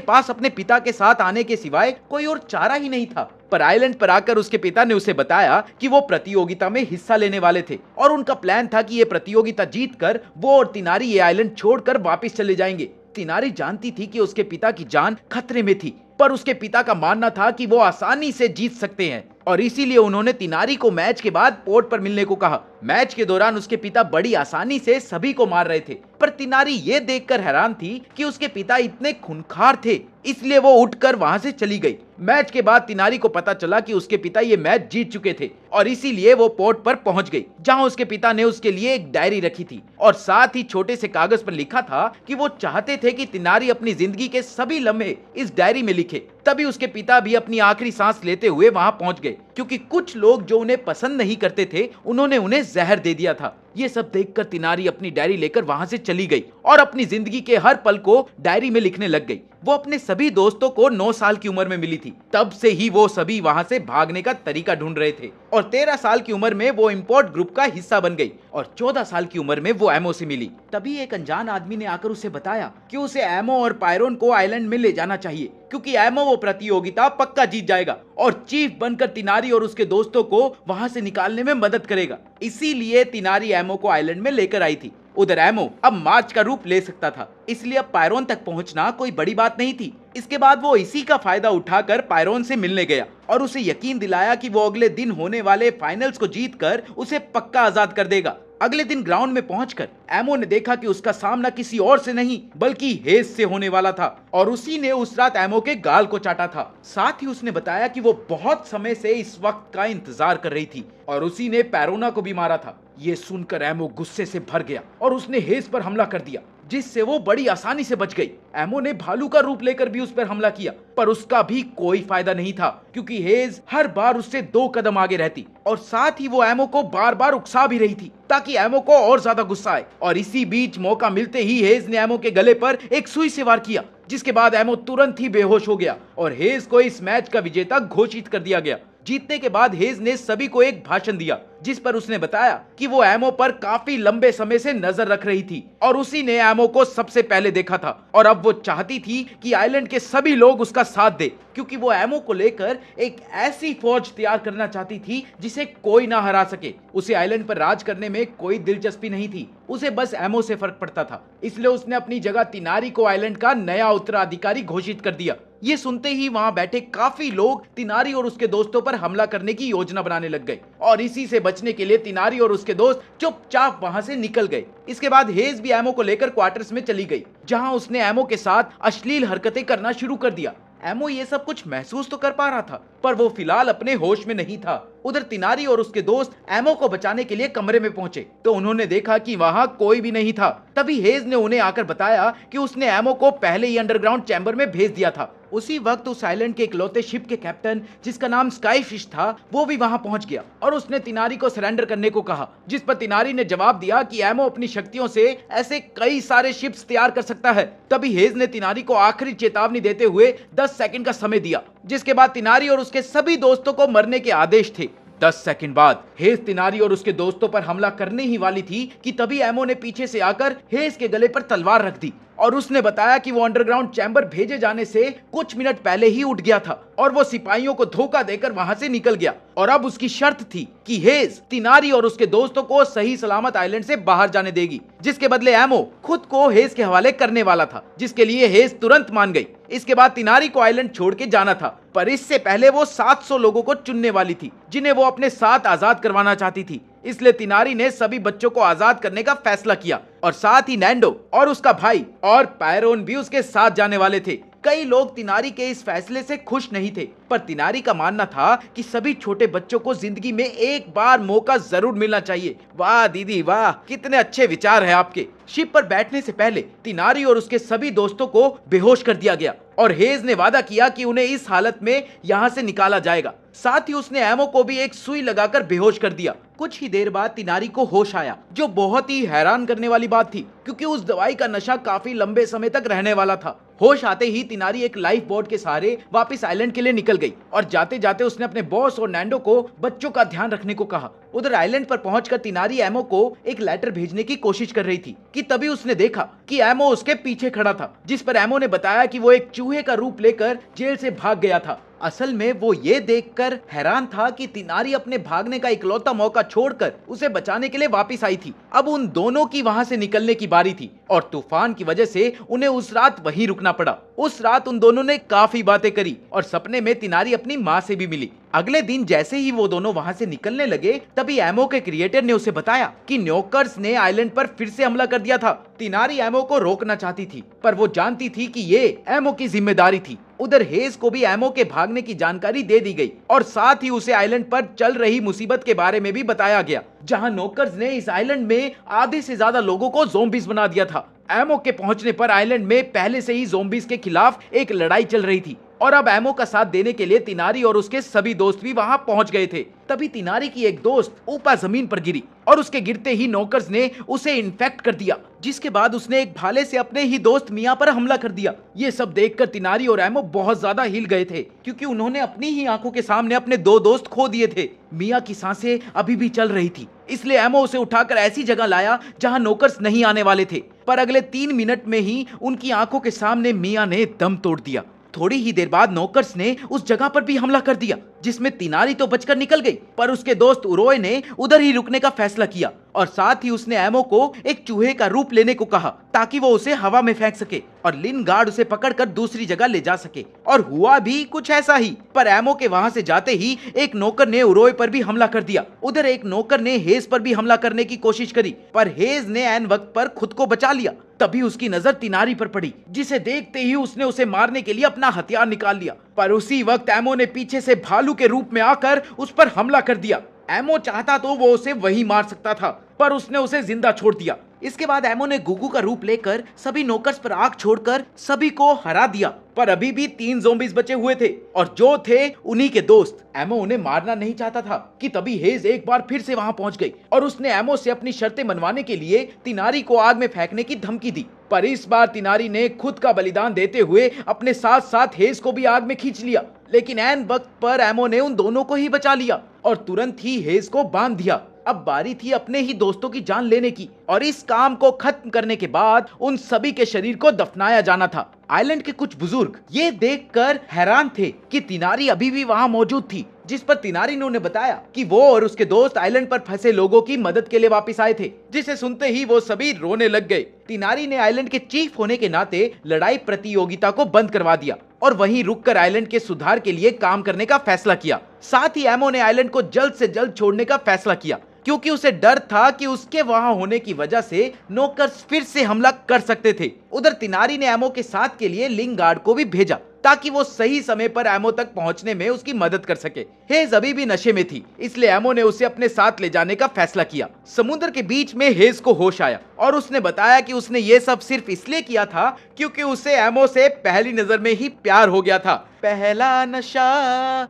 पास अपने पिता के साथ आने के सिवाय कोई और चारा ही नहीं था। पर आइलैंड पर आकर उसके पिता ने उसे बताया कि वो प्रतियोगिता में हिस्सा लेने वाले थे और उनका प्लान था कि ये प्रतियोगिता जीतकर वो और तिनारी ये आइलैंड छोड़कर वापस चले जाएंगे। तिनारी जानती थी कि उसके पिता की जान खतरे में थी, पर उसके पिता का मानना था कि वो आसानी से जीत सकते हैं और इसीलिए उन्होंने तिनारी को मैच के बाद पोर्ट पर मिलने को कहा। मैच के दौरान उसके पिता बड़ी आसानी से सभी को मार रहे थे, पर तिनारी ये देखकर हैरान थी कि उसके पिता इतने खूंखार थे, इसलिए वो उठकर वहां से चली गई। मैच के बाद तिनारी को पता चला कि उसके पिता ये मैच जीत चुके थे और इसीलिए वो पोर्ट पर पहुंच गई, जहां उसके पिता ने उसके लिए एक डायरी रखी थी और साथ ही छोटे से कागज पर लिखा था कि वो चाहते थे कि तिनारी अपनी जिंदगी के सभी लम्हे इस डायरी में लिखे। तभी उसके पिता भी अपनी आखिरी सांस लेते हुए वहां पहुंच गए, क्योंकि कुछ लोग जो उन्हें पसंद नहीं करते थे उन्होंने उन्हें जहर दे दिया था। ये सब देखकर तिनारी अपनी डायरी लेकर वहां से चली गई और अपनी जिंदगी के हर पल को डायरी में लिखने लग गई। वो अपने सभी दोस्तों को 9 साल की उम्र में मिली थी, तब से ही वो सभी वहां से भागने का तरीका ढूंढ रहे थे और 13 साल की उम्र में वो इम्पोर्ट ग्रुप का हिस्सा बन गई और 14 साल की उम्र में वो एमो से मिली। तभी एक अनजान आदमी ने आकर उसे बताया कि उसे एमो और पायरोन को आइलैंड में ले जाना चाहिए, क्योंकि एमो वो प्रतियोगिता पक्का जीत जाएगा और चीफ बनकर तिनारी और उसके दोस्तों को वहां से निकालने में मदद करेगा। इसीलिए तिनारी एमो को आइलैंड में लेकर आई थी। उधर एमो अब मार्च का रूप ले सकता था, इसलिए अब पायरोन तक पहुंचना कोई बड़ी बात नहीं थी। इसके बाद वो इसी का फायदा उठाकर पायरोन से मिलने गया और उसे यकीन दिलाया कि वो अगले दिन होने वाले फाइनल्स को जीतकर उसे पक्का आजाद कर देगा। अगले दिन ग्राउंड में पहुंचकर एमो ने देखा कि उसका सामना किसी और से नहीं बल्कि हेज से होने वाला था और उसी ने उस रात एमो के गाल को चाटा था। साथ ही उसने बताया कि वो बहुत समय से इस वक्त का इंतजार कर रही थी और उसी ने पैरोना को भी मारा था। ये सुनकर एमो गुस्से से भर गया और उसने हेज पर हमला कर दिया, जिससे वो बड़ी आसानी से बच गई। एमो ने भालू का रूप लेकर भी उस पर हमला किया, पर उसका भी कोई फायदा नहीं था, क्योंकि हेज हर बार उससे 2 कदम आगे रहती और साथ ही वो एमो को बार बार उकसा भी रही थी ताकि एमो को और ज्यादा गुस्सा आए। और इसी बीच मौका मिलते ही हेज ने एमो के गले पर एक सुई से वार किया, जिसके बाद एमो तुरंत ही बेहोश हो गया और हेज को इस मैच का विजेता घोषित कर दिया गया। जीतने के बाद हेज ने सभी को एक भाषण दिया, जिस पर उसने बताया कि वो एमो पर काफी लंबे समय से नजर रख रही थी और उसी ने एमो को सबसे पहले देखा था और अब वो चाहती थी कि आइलैंड के सभी लोग उसका साथ दे, क्योंकि वो एमो को लेकर एक ऐसी फौज तैयार करना चाहती थी जिसे कोई ना हरा सके। उसे आइलैंड पर राज करने में कोई दिलचस्पी नहीं थी, उसे बस एमो से फर्क पड़ता था, इसलिए उसने अपनी जगह तिनारी को आइलैंड का नया उत्तराधिकारी घोषित कर दिया। ये सुनते ही वहां बैठे काफी लोग तिनारी और उसके दोस्तों पर हमला करने की योजना बनाने लग गए और इसी से बचने के लिए तिनारी और उसके दोस्त चुपचाप वहां से निकल गए। इसके बाद हेज भी एमो को लेकर क्वार्टर्स में चली गई, जहां उसने एमो के साथ अश्लील हरकतें करना शुरू कर दिया। एमो ये सब कुछ महसूस तो कर पा रहा था, पर वो फिलहाल अपने होश में नहीं था। उधर तिनारी और उसके दोस्त एमो को बचाने के लिए कमरे में पहुंचे तो उन्होंने देखा कि वहां कोई भी नहीं था। तभी हेज ने उन्हें आकर बताया कि उसने एमो को पहले ही अंडरग्राउंड चैम्बर में भेज दिया था। उसी वक्त उस आइलैंड के इकलौते शिप के कैप्टन, जिसका नाम स्काई फिश था, वो भी वहां पहुंच गया और उसने तिनारी को सरेंडर करने को कहा, जिस पर तिनारी ने जवाब दिया कि एमो अपनी शक्तियों से ऐसे कई सारे शिप्स तैयार कर सकता है। तभी हेज ने तिनारी को आखिरी चेतावनी देते हुए 10 सेकंड का समय दिया, जिसके बाद तिनारी और उसके सभी दोस्तों को मरने के आदेश थे। 10 सेकंड बाद हेज तिनारी और उसके दोस्तों पर हमला करने ही वाली थी कि तभी एमो ने पीछे से आकर हेज के गले पर तलवार रख दी और उसने बताया कि वो अंडरग्राउंड चैम्बर भेजे जाने से कुछ मिनट पहले ही उठ गया था और वो सिपाहियों को धोखा देकर वहां से निकल गया और अब उसकी शर्त थी कि हेज तिनारी और उसके दोस्तों को सही सलामत आइलैंड से बाहर जाने देगी, जिसके बदले एमो खुद को हेज के हवाले करने वाला था, जिसके लिए हेज तुरंत मान गई। इसके बाद तिनारी को आइलैंड छोड़ के जाना था, पर इससे पहले वो 700 लोगों को चुनने वाली थी जिन्हें वो अपने साथ आजाद करवाना चाहती थी। इसलिए तिनारी ने सभी बच्चों को आजाद करने का फैसला किया और साथ ही नैंडो और उसका भाई और पायरोन भी उसके साथ जाने वाले थे। कई लोग तिनारी के इस फैसले से खुश नहीं थे, पर तिनारी का मानना था कि सभी छोटे बच्चों को जिंदगी में एक बार मौका जरूर मिलना चाहिए। वाह दीदी वाह, कितने अच्छे विचार है आपके। शिप पर बैठने से पहले तिनारी और उसके सभी दोस्तों को बेहोश कर दिया गया और हेज ने वादा किया कि उन्हें इस हालत में यहाँ से निकाला जाएगा। साथ ही उसने एमो को भी एक सुई लगाकर बेहोश कर दिया। कुछ ही देर बाद तिनारी को होश आया, जो बहुत ही हैरान करने वाली बात थी क्योंकि उस दवाई का नशा काफी लंबे समय तक रहने वाला था। होश आते ही तिनारी एक लाइफ बोट के सहारे वापस आइलैंड के लिए निकल गई और जाते जाते उसने अपने बॉस और नैंडो को बच्चों का ध्यान रखने को कहा। उधर आइलैंड पर पहुंचकर तिनारी एमो को एक लेटर भेजने की कोशिश कर रही थी कि तभी उसने देखा कि एमो उसके पीछे खड़ा था, जिस पर एमो ने बताया कि वो एक चूहे का रूप लेकर जेल से भाग गया था। असल में वो ये देखकर हैरान था कि तिनारी अपने भागने का इकलौता मौका छोड़कर उसे बचाने के लिए वापस आई थी। अब उन दोनों की वहां से निकलने की बारी थी और तूफान की वजह से उन्हें उस रात वहीं रुकना पड़ा। उस रात उन दोनों ने काफी बातें करी और सपने में तिनारी अपनी माँ से भी मिली। अगले दिन जैसे ही वो दोनों वहां से निकलने लगे तभी एमो के क्रिएटर ने उसे बताया कि न्योकर्स ने आइलैंड पर फिर से हमला कर दिया था। तिनारी एमो को रोकना चाहती थी, पर वो जानती थी कि ये एमो की जिम्मेदारी थी। उधर हेज को भी एमो के भागने की जानकारी दे दी गई और साथ ही उसे आइलैंड पर चल रही मुसीबत के बारे में भी बताया गया, जहां नोकर्स ने इस आइलैंड में आधे से ज्यादा लोगों को ज़ोंबीज बना दिया था। एमो के पहुंचने पर आइलैंड में पहले से ही ज़ोंबीज के खिलाफ एक लड़ाई चल रही थी और अब एमो का साथ देने के लिए तिनारी और उसके सभी दोस्त भी वहां पहुंच गए थे। तभी तिनारी की एक दोस्त ऊपर जमीन पर गिरी और उसके गिरते ही नोकर्स ने उसे इन्फेक्ट कर दिया, जिसके बाद उसने एक भाले से अपने ही दोस्त मिया पर हमला कर दिया। ये सब देखकर तिनारी और एमो बहुत ज्यादा हिल गए थे क्योंकि उन्होंने अपनी ही आंखों के सामने अपने दो दोस्त खो दिए थे। मिया की सांसें अभी भी चल रही थी, इसलिए एमो उसे उठाकर ऐसी जगह लाया जहां नोकर्स नहीं आने वाले थे, पर अगले 3 मिनट में ही उनकी आंखों के सामने मिया ने दम तोड़ दिया। थोड़ी ही देर बाद नोकर्स ने उस जगह पर भी हमला कर दिया, जिसमें तिनारी तो बचकर निकल गई, पर उसके दोस्त उरोय ने उधर ही रुकने का फैसला किया और साथ ही उसने एमो को एक चूहे का रूप लेने को कहा ताकि वो उसे हवा में फेंक सके और लिनगार्ड उसे पकड़कर दूसरी जगह ले जा सके। और हुआ भी कुछ ऐसा ही, पर एमो के वहां से जाते ही एक नौकर ने उरोय पर भी हमला कर दिया। उधर एक नौकर ने हेज पर भी हमला करने की कोशिश करी, पर हेज ने ऐन वक्त पर खुद को बचा लिया। तभी उसकी नजर तिनारी पर पड़ी, जिसे देखते ही उसने उसे मारने के लिए अपना हथियार निकाल लिया, पर उसी वक्त एमो ने पीछे से भालू के रूप में आकर उस पर हमला कर दिया। एमो चाहता तो वो उसे वहीं मार सकता था, पर उसने उसे जिंदा छोड़ दिया। इसके बाद एमो ने गुगू का रूप लेकर सभी नौकर्स पर आग छोड़कर सभी को हरा दिया, पर अभी भी 3 ज़ोंबीज बचे हुए थे और जो थे उन्हीं के दोस्त। एमो उन्हें मारना नहीं चाहता था कि तभी हेज एक बार फिर से वहां पहुंच गई और उसने एमो से अपनी शर्तें मनवाने के लिए तिनारी को आग में फेंकने की धमकी दी, पर इस बार तिनारी ने खुद का बलिदान देते हुए अपने साथ साथ हेज को भी आग में खींच लिया। लेकिन ऐन वक्त पर एमो ने उन दोनों को ही बचा लिया और तुरंत ही हेज को बांध दिया। अब बारी थी अपने ही दोस्तों की जान लेने की और इस काम को खत्म करने के बाद उन सभी के शरीर को दफनाया जाना था। आइलैंड के कुछ बुजुर्ग ये देखकर हैरान थे कि तिनारी अभी भी वहां मौजूद थी, जिस पर तिनारी ने उन्हें बताया कि वो और उसके दोस्त आइलैंड पर फंसे लोगों की मदद के लिए वापस आए थे, जिसे सुनते ही वो सभी रोने लग गए। तिनारी ने आइलैंड के चीफ होने के नाते लड़ाई प्रतियोगिता को बंद करवा दिया और वहीं रुककर आइलैंड के सुधार के लिए काम करने का फैसला किया। साथ ही एमो ने आइलैंड को जल्द से जल्द छोड़ने का फैसला किया क्योंकि उसे डर था कि उसके वहां होने की वजह से नौकर्स फिर से हमला कर सकते थे। उधर तिनारी ने एमो के साथ के लिए लिंगार्ड को भी भेजा ताकि वो सही समय पर एमो तक पहुंचने में उसकी मदद कर सके। हेज अभी भी नशे में थी, इसलिए एमो ने उसे अपने साथ ले जाने का फैसला किया। समुद्र के बीच में हेज को होश आया और उसने बताया कि उसने ये सब सिर्फ इसलिए किया था क्योंकि उसे एमो से पहली नजर में ही प्यार हो गया था। पहला नशा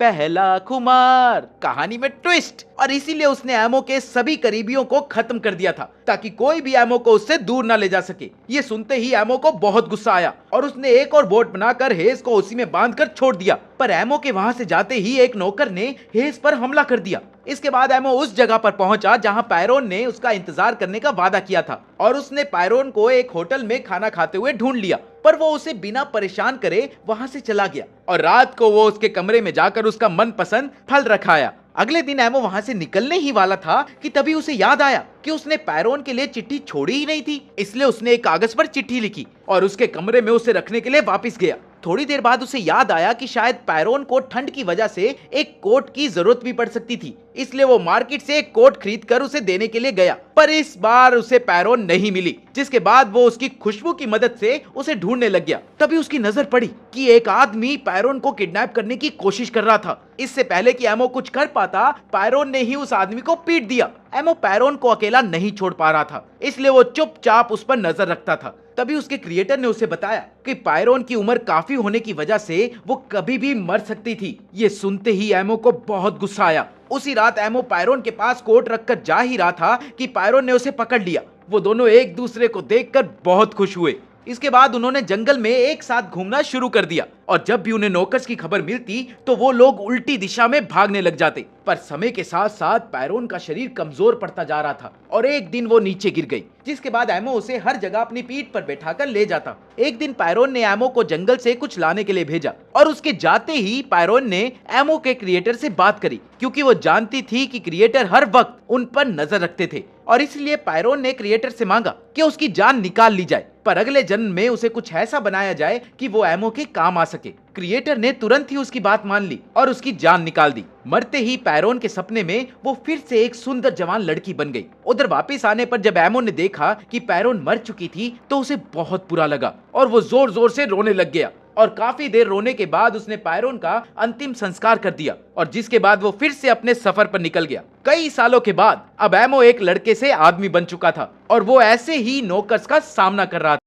पहला खुमार, कहानी में ट्विस्ट। और इसीलिए उसने एमो के सभी करीबियों को खत्म कर दिया था ताकि कोई भी एमो को उससे दूर ना ले जा सके। ये सुनते ही एमो को बहुत गुस्सा आया और उसने एक और बोट बनाकर हेज को उसी में बांधकर छोड़ दिया। पर एमो के वहां से जाते ही एक नौकर ने हेज पर हमला कर दिया। इसके बाद एमो उस जगह पर पहुंचा जहां पायरोन ने उसका इंतजार करने का वादा किया था और उसने पायरोन को एक होटल में खाना खाते हुए ढूंढ लिया। पर वो उसे बिना परेशान करे वहां से चला गया और रात को वो उसके कमरे में जाकर उसका मनपसंद फल रखाया। अगले दिन एमो वहां से निकलने ही वाला था कि तभी उसे याद आया कि उसने पायरोन के लिए चिट्ठी छोड़ी ही नहीं थी। इसलिए उसने एक कागज पर चिट्ठी लिखी और उसके कमरे में उसे रखने के लिए वापस गया। थोड़ी देर बाद उसे याद आया कि शायद पायरोन को ठंड की वजह से एक कोट की जरूरत भी पड़ सकती थी, इसलिए वो मार्केट से एक कोट खरीद कर उसे देने के लिए गया। पर इस बार उसे पायरोन नहीं मिली, जिसके बाद वो उसकी खुशबू की मदद से उसे ढूंढने लग गया। तभी उसकी नजर पड़ी कि एक आदमी पायरोन को किडनैप करने की कोशिश कर रहा था। इससे पहले कि एमो कुछ कर पाता, पायरोन ने ही उस आदमी को पीट दिया। एमो पायरोन को अकेला नहीं छोड़ पा रहा था, इसलिए वो चुपचाप उस पर नजर रखता था। तभी उसके क्रिएटर ने उसे बताया कि पायरोन की उम्र काफी होने की वजह से वो कभी भी मर सकती थी। ये सुनते ही एमो को बहुत गुस्सा आया। उसी रात एमो पायरोन के पास कोट रखकर जा ही रहा था कि पायरोन ने उसे पकड़ लिया। वो दोनों एक दूसरे को देखकर बहुत खुश हुए। इसके बाद उन्होंने जंगल में एक साथ घूमना शुरू कर दिया और जब भी उन्हें नौकर्स की खबर मिलती तो वो लोग उल्टी दिशा में भागने लग जाते। पर समय के साथ साथ पायरोन का शरीर कमजोर पड़ता जा रहा था और एक दिन वो नीचे गिर गई, जिसके बाद एमो उसे हर जगह अपनी पीठ पर बैठाकर ले जाता। एक दिन पायरोन ने एमो को जंगल से कुछ लाने के लिए भेजा और उसके जाते ही पायरोन ने एमो के क्रिएटर से बात करी, क्योंकि वो जानती थी कि क्रिएटर हर वक्त उन पर नजर रखते थे और इसलिए पायरोन ने क्रिएटर से मांगा कि उसकी जान निकाल ली जाए, पर अगले जन्म में उसे कुछ ऐसा बनाया जाए कि वो एमो के काम आ सके। क्रिएटर ने तुरंत ही उसकी बात मान ली और उसकी जान निकाल दी। मरते ही पायरोन के सपने में वो फिर से एक सुंदर जवान लड़की बन गई। उधर वापस आने पर जब एमो ने देखा कि पायरोन मर चुकी थी तो उसे बहुत बुरा लगा और वो जोर जोर से रोने लग गया और काफी देर रोने के बाद उसने पायरोन का अंतिम संस्कार कर दिया और जिसके बाद वो फिर से अपने सफर पर निकल गया। कई सालों के बाद अब एमो एक लड़के से आदमी बन चुका था और वो ऐसे ही नौकर्स का सामना कर रहा था।